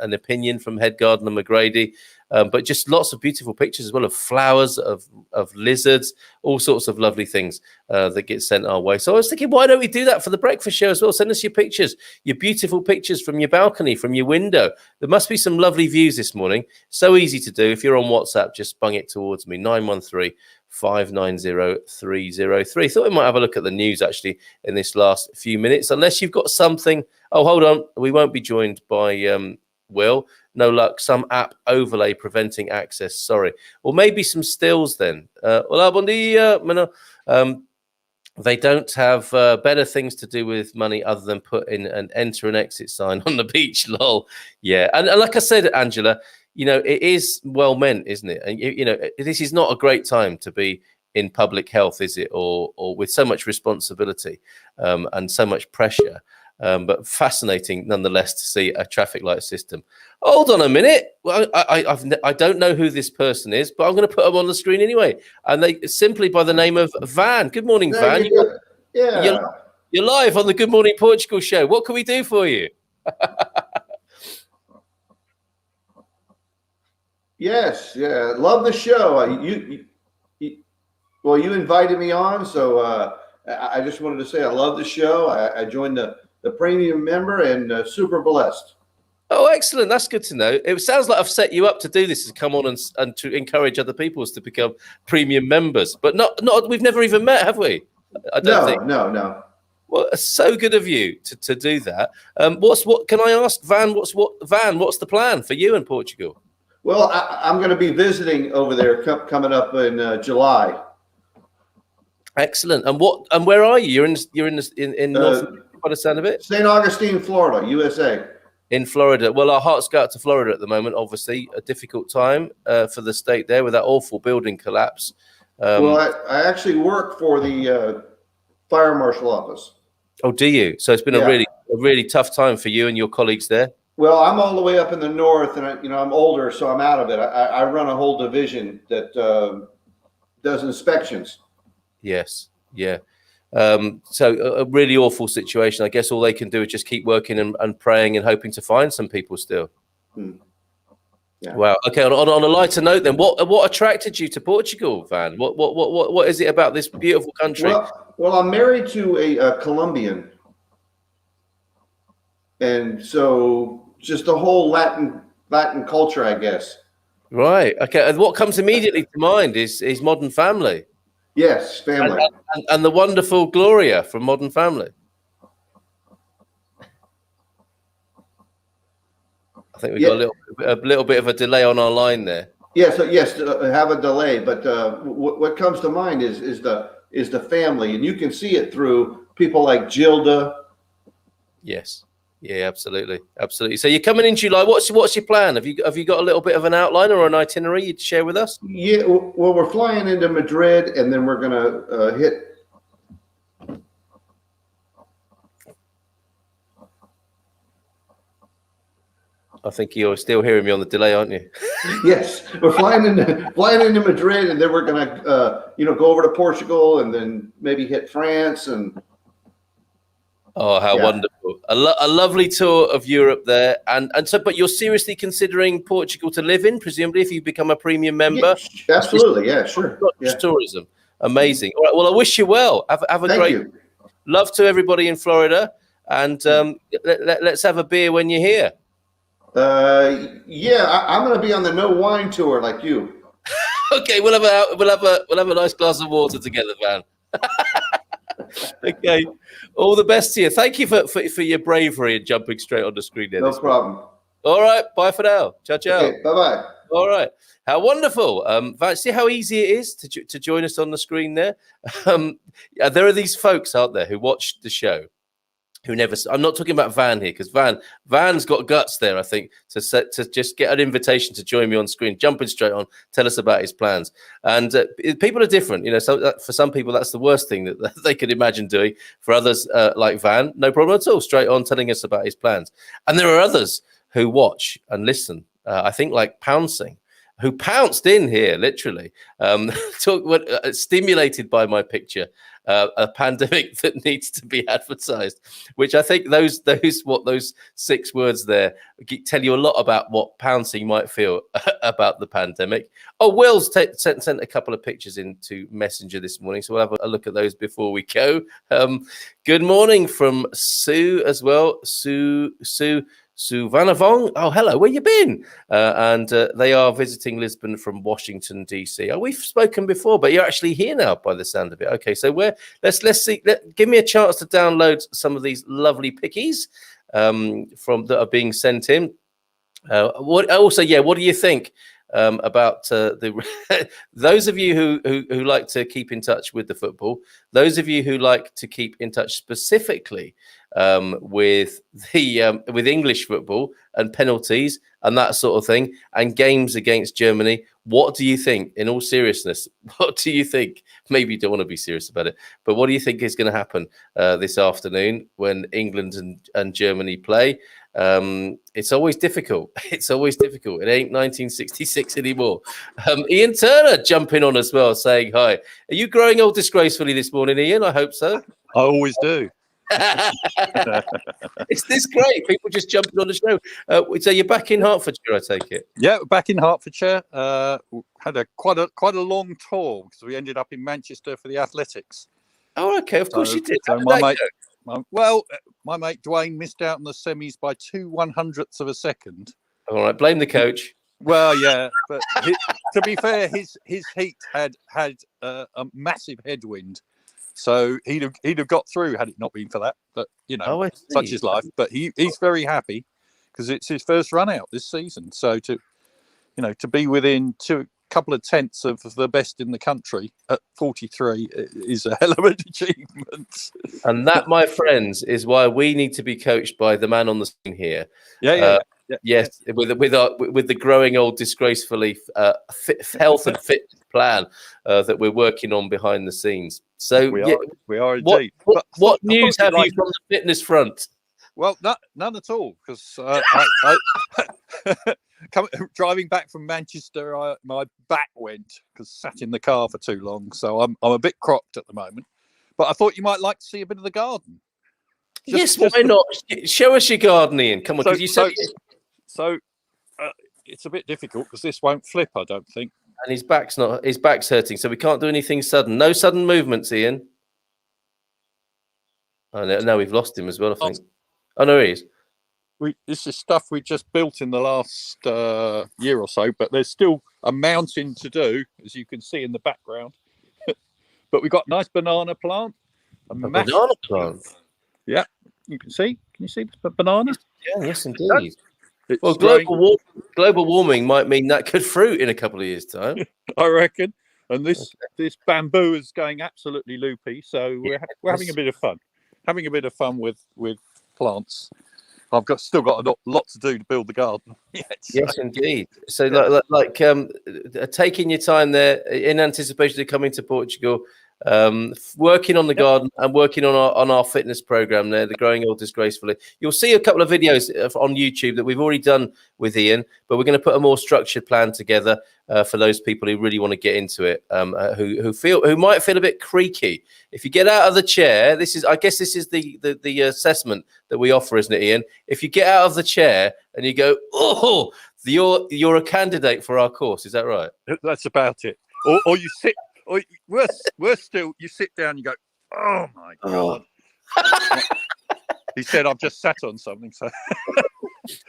Speaker 1: an opinion from head gardener McGrady, but just lots of beautiful pictures as well of flowers, of lizards, all sorts of lovely things that get sent our way. So I was thinking, why don't we do that for the breakfast show as well? Send us your pictures, your beautiful pictures from your balcony, from your window. There must be some lovely views this morning. So easy to do. If you're on WhatsApp, just bung it towards me, 913-590-303. Thought we might have a look at the news actually in this last few minutes, unless you've got something. Oh, hold on. We won't be joined by Will. No luck. Some app overlay preventing access. Sorry. Or maybe some stills then. Hola, bon dia. They don't have better things to do with money other than put in an enter and exit sign on the beach. Lol. Yeah. And like I said, Angela, you know, it is well meant, isn't it? And, you know, this is not a great time to be in public health, is it? Or with so much responsibility and so much pressure. But fascinating nonetheless to see a traffic light system. Hold on a minute. Well, I don't know who this person is, but I'm going to put them on the screen anyway. And they simply by the name of Van. Good morning, Van. You're live on the Good Morning Portugal show. What can we do for you?
Speaker 3: Yes, yeah, love the show. Well, you invited me on, so I just wanted to say I love the show. I joined the premium member and super blessed.
Speaker 1: Oh, excellent. That's good to know. It sounds like I've set you up to do this, to come on and to encourage other people to become premium members. But not we've never even met, have we? I don't think. No. Well, it's so good of you to do that. Can I ask, Van, what's the plan for you in Portugal?
Speaker 3: Well, I'm going to be visiting over there coming up in July.
Speaker 1: Excellent. And where are you? You're in North, by the sound of it?
Speaker 3: St. Augustine, Florida, USA.
Speaker 1: In Florida. Well, our hearts go out to Florida at the moment. Obviously, a difficult time for the state there with that awful building collapse.
Speaker 3: Well, I actually work for the fire marshal office.
Speaker 1: Oh, do you? So it's been a really tough time for you and your colleagues there.
Speaker 3: Well, I'm all the way up in the north, and I'm older, so I'm out of it. I run a whole division that does inspections.
Speaker 1: Yes, yeah. So a really awful situation. I guess all they can do is just keep working and praying and hoping to find some people still. Yeah. Wow. Okay. On a lighter note, then, what attracted you to Portugal, Van? What is it about this beautiful country?
Speaker 3: Well, I'm married to a Colombian, and so just the whole Latin culture, I guess.
Speaker 1: Right. Okay. And what comes immediately to mind is Modern Family.
Speaker 3: Yes, family.
Speaker 1: And the wonderful Gloria from Modern Family. I think we've got a little bit of a delay on our line there.
Speaker 3: Yes, have a delay. But what comes to mind is the family, and you can see it through people like Gilda.
Speaker 1: Yes. Yeah, absolutely. So you're coming in July. What's your plan? Have you got a little bit of an outline or an itinerary you'd share with us?
Speaker 3: Yeah, well, we're flying into Madrid, and then we're gonna hit.
Speaker 1: I think you're still hearing me on the delay, aren't you?
Speaker 3: Yes, we're flying into Madrid, and then we're gonna go over to Portugal, and then maybe hit France and.
Speaker 1: Oh, how wonderful! A lovely tour of Europe there, and so. But you're seriously considering Portugal to live in, presumably, if you become a premium member.
Speaker 3: Yeah, absolutely, yeah, sure.
Speaker 1: Not just tourism. Amazing. All right. Well, I wish you well. Have a
Speaker 3: Thank
Speaker 1: great.
Speaker 3: You.
Speaker 1: Love to everybody in Florida, and let's have a beer when you're here.
Speaker 3: Yeah, I'm going to be on the no wine tour like you.
Speaker 1: Okay, we'll have a nice glass of water together, Van. Okay, all the best to you. Thank you for your bravery and jumping straight on the screen there.
Speaker 3: No problem.
Speaker 1: All right, bye for now. Ciao, ciao.
Speaker 3: Okay, bye-bye.
Speaker 1: All right, how wonderful. Van, see how easy it is to join us on the screen there. There are these folks out there who watch the show who never. I'm not talking about Van here because Van's got guts there. I think to just get an invitation to join me on screen, jumping straight on, tell us about his plans. And people are different, So for some people, that's the worst thing that they could imagine doing. For others, like Van, no problem at all, straight on telling us about his plans. And there are others who watch and listen. I think like Pouncing, who pounced in here literally, stimulated by my picture. A pandemic that needs to be advertised, which I think those 6 words there tell you a lot about what Pouncing might feel about the pandemic. Oh, Will's sent a couple of pictures into Messenger this morning, so we'll have a look at those before we go. Good morning from Sue as well. Sue Vanavong. Oh, hello. Where you been? And they are visiting Lisbon from Washington DC. Oh, we've spoken before, but you're actually here now, by the sound of it. Okay, so let's see. Give me a chance to download some of these lovely pickies from that are being sent in. What do you think about those of you who like to keep in touch with the football? Those of you who like to keep in touch specifically with English football and penalties and that sort of thing and games against Germany. What do you think, in all seriousness, what do you think? Maybe you don't want to be serious about it, but what do you think is going to happen this afternoon when England and Germany play? It's always difficult. It ain't 1966 anymore. Ian Turner jumping on as well, saying hi. Are you growing old disgracefully this morning, Ian? I hope so.
Speaker 4: I always do.
Speaker 1: It's this great. People just jumping on the show. So you're back in Hertfordshire, I take it?
Speaker 4: Yeah, back in Hertfordshire. Had quite a long tour because we ended up in Manchester for the athletics.
Speaker 1: Oh, okay. Of course you did.
Speaker 4: So my mate Dwayne missed out on the semis by 2/100ths of a second.
Speaker 1: All right, blame the coach.
Speaker 4: Well, yeah, but to be fair, his heat had a massive headwind. So he'd have got through had it not been for that. But such is life. But he's very happy because it's his first run out this season. So to be within a couple of tenths of the best in the country at 43 is a hell of an achievement.
Speaker 1: And that, my friends, is why we need to be coached by the man on the screen here.
Speaker 4: Yeah.
Speaker 1: Yes, with the growing old disgracefully health and fitness plan that we're working on behind the scenes. So
Speaker 4: we are indeed.
Speaker 1: What news have you from the fitness front?
Speaker 4: Well, none at all, because driving back from Manchester, my back went because sat in the car for too long. So I'm a bit crocked at the moment. But I thought you might like to see a bit of the garden.
Speaker 1: Why not? Show us your garden, Ian. Come on,
Speaker 4: So it's a bit difficult because this won't flip, I don't think.
Speaker 1: And his back's hurting, so we can't do anything sudden. No sudden movements, Ian. Oh, no, we've lost him as well, I think. Oh, no, he is.
Speaker 4: This is stuff we just built in the last year or so, but there's still a mountain to do, as you can see in the background. But we've got a nice banana plant.
Speaker 1: Banana plant?
Speaker 4: Yeah, you can see. Can you see the bananas?
Speaker 1: Yeah, yes, indeed. Well, global warming might mean that could fruit in a couple of years' time.
Speaker 4: I reckon. And this bamboo is going absolutely loopy, so we're having a bit of fun. Having a bit of fun with plants. I've still got a lot to do to build the garden.
Speaker 1: Yes, indeed. So, taking your time there in anticipation of coming to Portugal, working on the garden and working on our fitness program there, the Growing Old Disgracefully. You'll see a couple of videos on YouTube that we've already done with Ian, but we're going to put a more structured plan together for those people who really want to get into it, who might feel a bit creaky. If you get out of the chair, this is the assessment that we offer, isn't it, Ian? If you get out of the chair and you go, oh, you're a candidate for our course. Is that right?
Speaker 4: That's about it. Or you sit. Or worse still, you sit down and you go, oh my God. He said, I've just sat on something. So,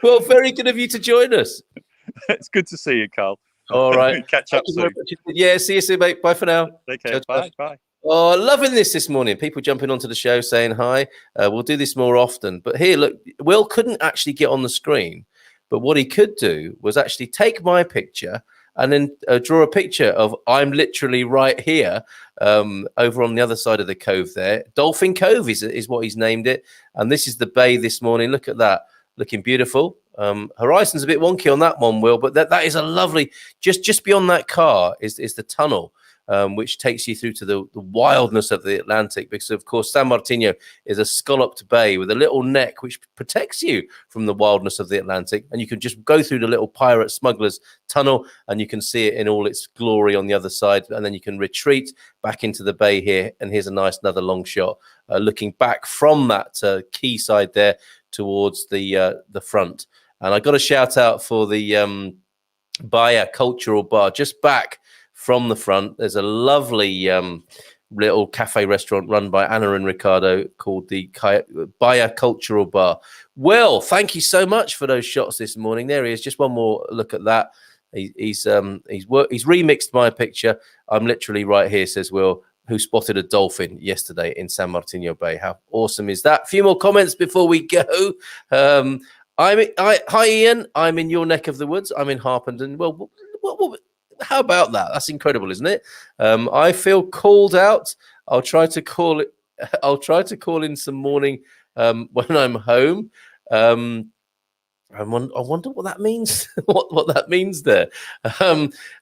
Speaker 1: well, very good of you to join us.
Speaker 4: It's good to see you, Carl.
Speaker 1: All right.
Speaker 4: Catch up soon.
Speaker 1: Yeah, see you soon, mate. Bye for now.
Speaker 4: Take care. Bye.
Speaker 1: Oh, loving this morning. People jumping onto the show saying hi. We'll do this more often. But here, look, Will couldn't actually get on the screen. But what he could do was actually take my picture and then draw a picture of I'm literally right here over on the other side of the cove there. Dolphin Cove is what he's named it. And this is the bay this morning. Look at that. Looking beautiful. Horizon's a bit wonky on that one, Will, but that is a lovely, just beyond that car is the tunnel, which takes you through to the wildness of the Atlantic, because of course San Martino is a scalloped bay with a little neck which protects you from the wildness of the Atlantic, and you can just go through the little pirate smugglers tunnel and you can see it in all its glory on the other side, and then you can retreat back into the bay here. And here's a nice another long shot looking back from that quay side there towards the front. And I got a shout out for the Baia Cultural Bar just back from the front. There's a lovely little cafe restaurant run by Anna and Ricardo called the Baia Cultural Bar. Well, thank you so much for those shots this morning. There he is. Just one more look at that. He's remixed my picture. I'm literally right here, says Will, who spotted a dolphin yesterday in San Martino Bay. How awesome is that? A few more comments before we go. Hi, Ian. I'm in your neck of the woods. I'm in Harpenden. Well, how about that? That's incredible, isn't it? I feel called out. I'll try to call in some morning when I'm home. I wonder what that means. what that means there.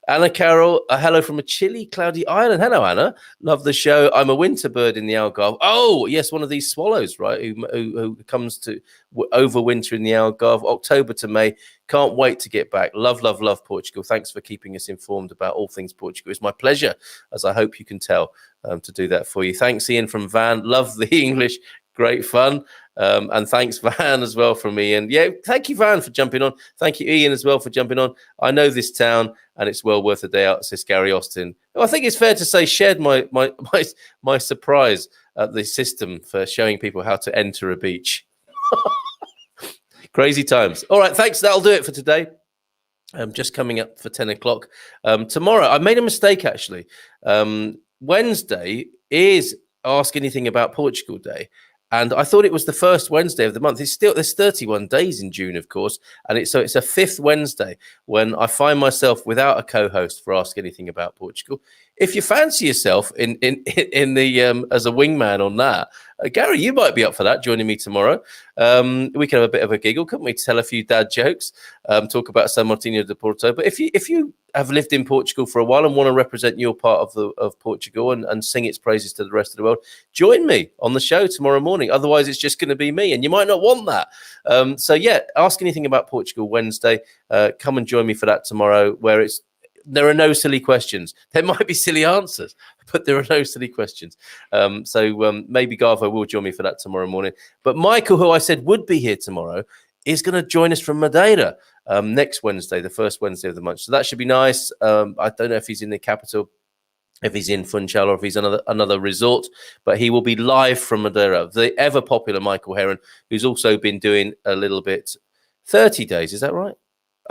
Speaker 1: Anna Carroll, hello from a chilly, cloudy Ireland. Hello, Anna. Love the show. I'm a winter bird in the Algarve. Oh, yes, one of these swallows, right? Who comes to overwinter in the Algarve, October to May. Can't wait to get back. Love Portugal. Thanks for keeping us informed about all things Portugal. It's my pleasure, as I hope you can tell, to do that for you. Thanks, Ian from Van. Love the English. Great fun. And thanks, Van, as well from Ian. Yeah, thank you, Van, for jumping on. Thank you, Ian, as well, for jumping on. I know this town, and it's well worth a day out, says Gary Austin. I think it's fair to say shared my surprise at the system for showing people how to enter a beach. Crazy times. All right, thanks. That'll do it for today. Just coming up for 10 o'clock. Tomorrow, I made a mistake, actually. Wednesday is Ask Anything About Portugal Day. And I thought it was the first Wednesday of the month. There's 31 days in June, of course. And it's a fifth Wednesday when I find myself without a co-host for Ask Anything About Portugal. If you fancy yourself in the as a wingman on that, Gary, you might be up for that, joining me tomorrow. We can have a bit of a giggle, couldn't we? Tell a few dad jokes, talk about San Martino de Porto. But if you have lived in Portugal for a while and want to represent your part of Portugal and sing its praises to the rest of the world, join me on the show tomorrow morning. Otherwise, it's just going to be me, and you might not want that. So yeah, Ask Anything About Portugal Wednesday. Come and join me for that tomorrow, where there are no silly questions. There might be silly answers, but there are no silly questions. So maybe Garvo will join me for that tomorrow morning. But Michael, who I said would be here tomorrow, is going to join us from Madeira next Wednesday, the first Wednesday of the month. So that should be nice. I don't know if he's in the capital, if he's in Funchal, or if he's another resort, but he will be live from Madeira. The ever popular Michael Heron, who's also been doing a little bit 30 days. Is that right?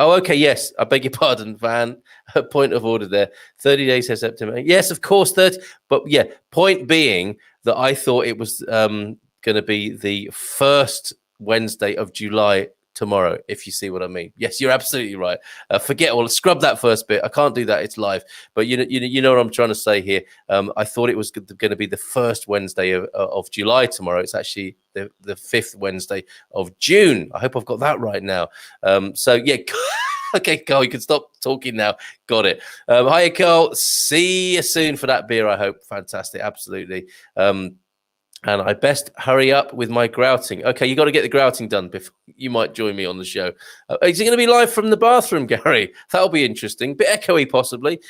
Speaker 1: Oh, okay. Yes. I beg your pardon, Van. Point of order there. 30 days says September. Yes, of course, 30. But yeah, point being that I thought it was going to be the first Wednesday of July tomorrow, if you see what I mean. Yes, you're absolutely right. Scrub that first bit. I can't do that. It's live. But you know what I'm trying to say here. I thought it was going to be the first Wednesday of July tomorrow. It's actually the fifth Wednesday of June. I hope I've got that right now. So yeah. Okay, Carl, you can stop talking now. Got it. Hiya, Carl. See you soon for that beer, I hope. Fantastic. Absolutely. And I best hurry up with my grouting. Okay, you got to get the grouting done before you might join me on the show. Is it going to be live from the bathroom, Gary? That'll be interesting. Bit echoey, possibly.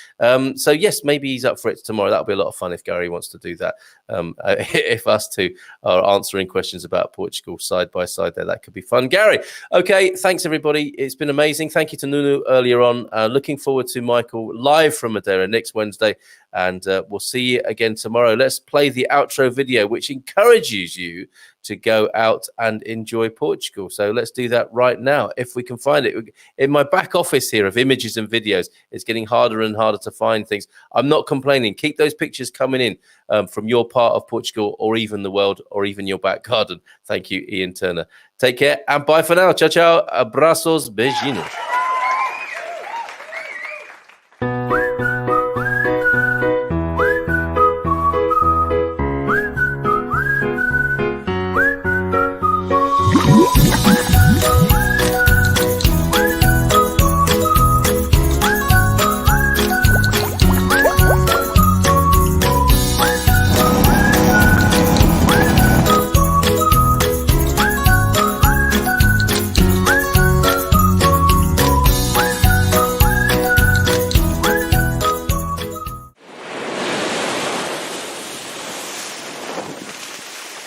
Speaker 1: So, yes, maybe he's up for it tomorrow. That'll be a lot of fun if Gary wants to do that. If us two are answering questions about Portugal side by side there, that could be fun. Gary, okay, thanks, everybody. It's been amazing. Thank you to Nuno earlier on. Looking forward to Michael live from Madeira next Wednesday. And we'll see you again tomorrow. Let's play the outro video, which encourages you to go out and enjoy Portugal. So let's do that right now, if we can find it. In my back office here of images and videos, it's getting harder and harder to find things. I'm not complaining. Keep those pictures coming in from your part of Portugal or even the world or even your back garden. Thank you, Ian Turner. Take care and bye for now. Ciao, ciao. Abraços, beijinhos.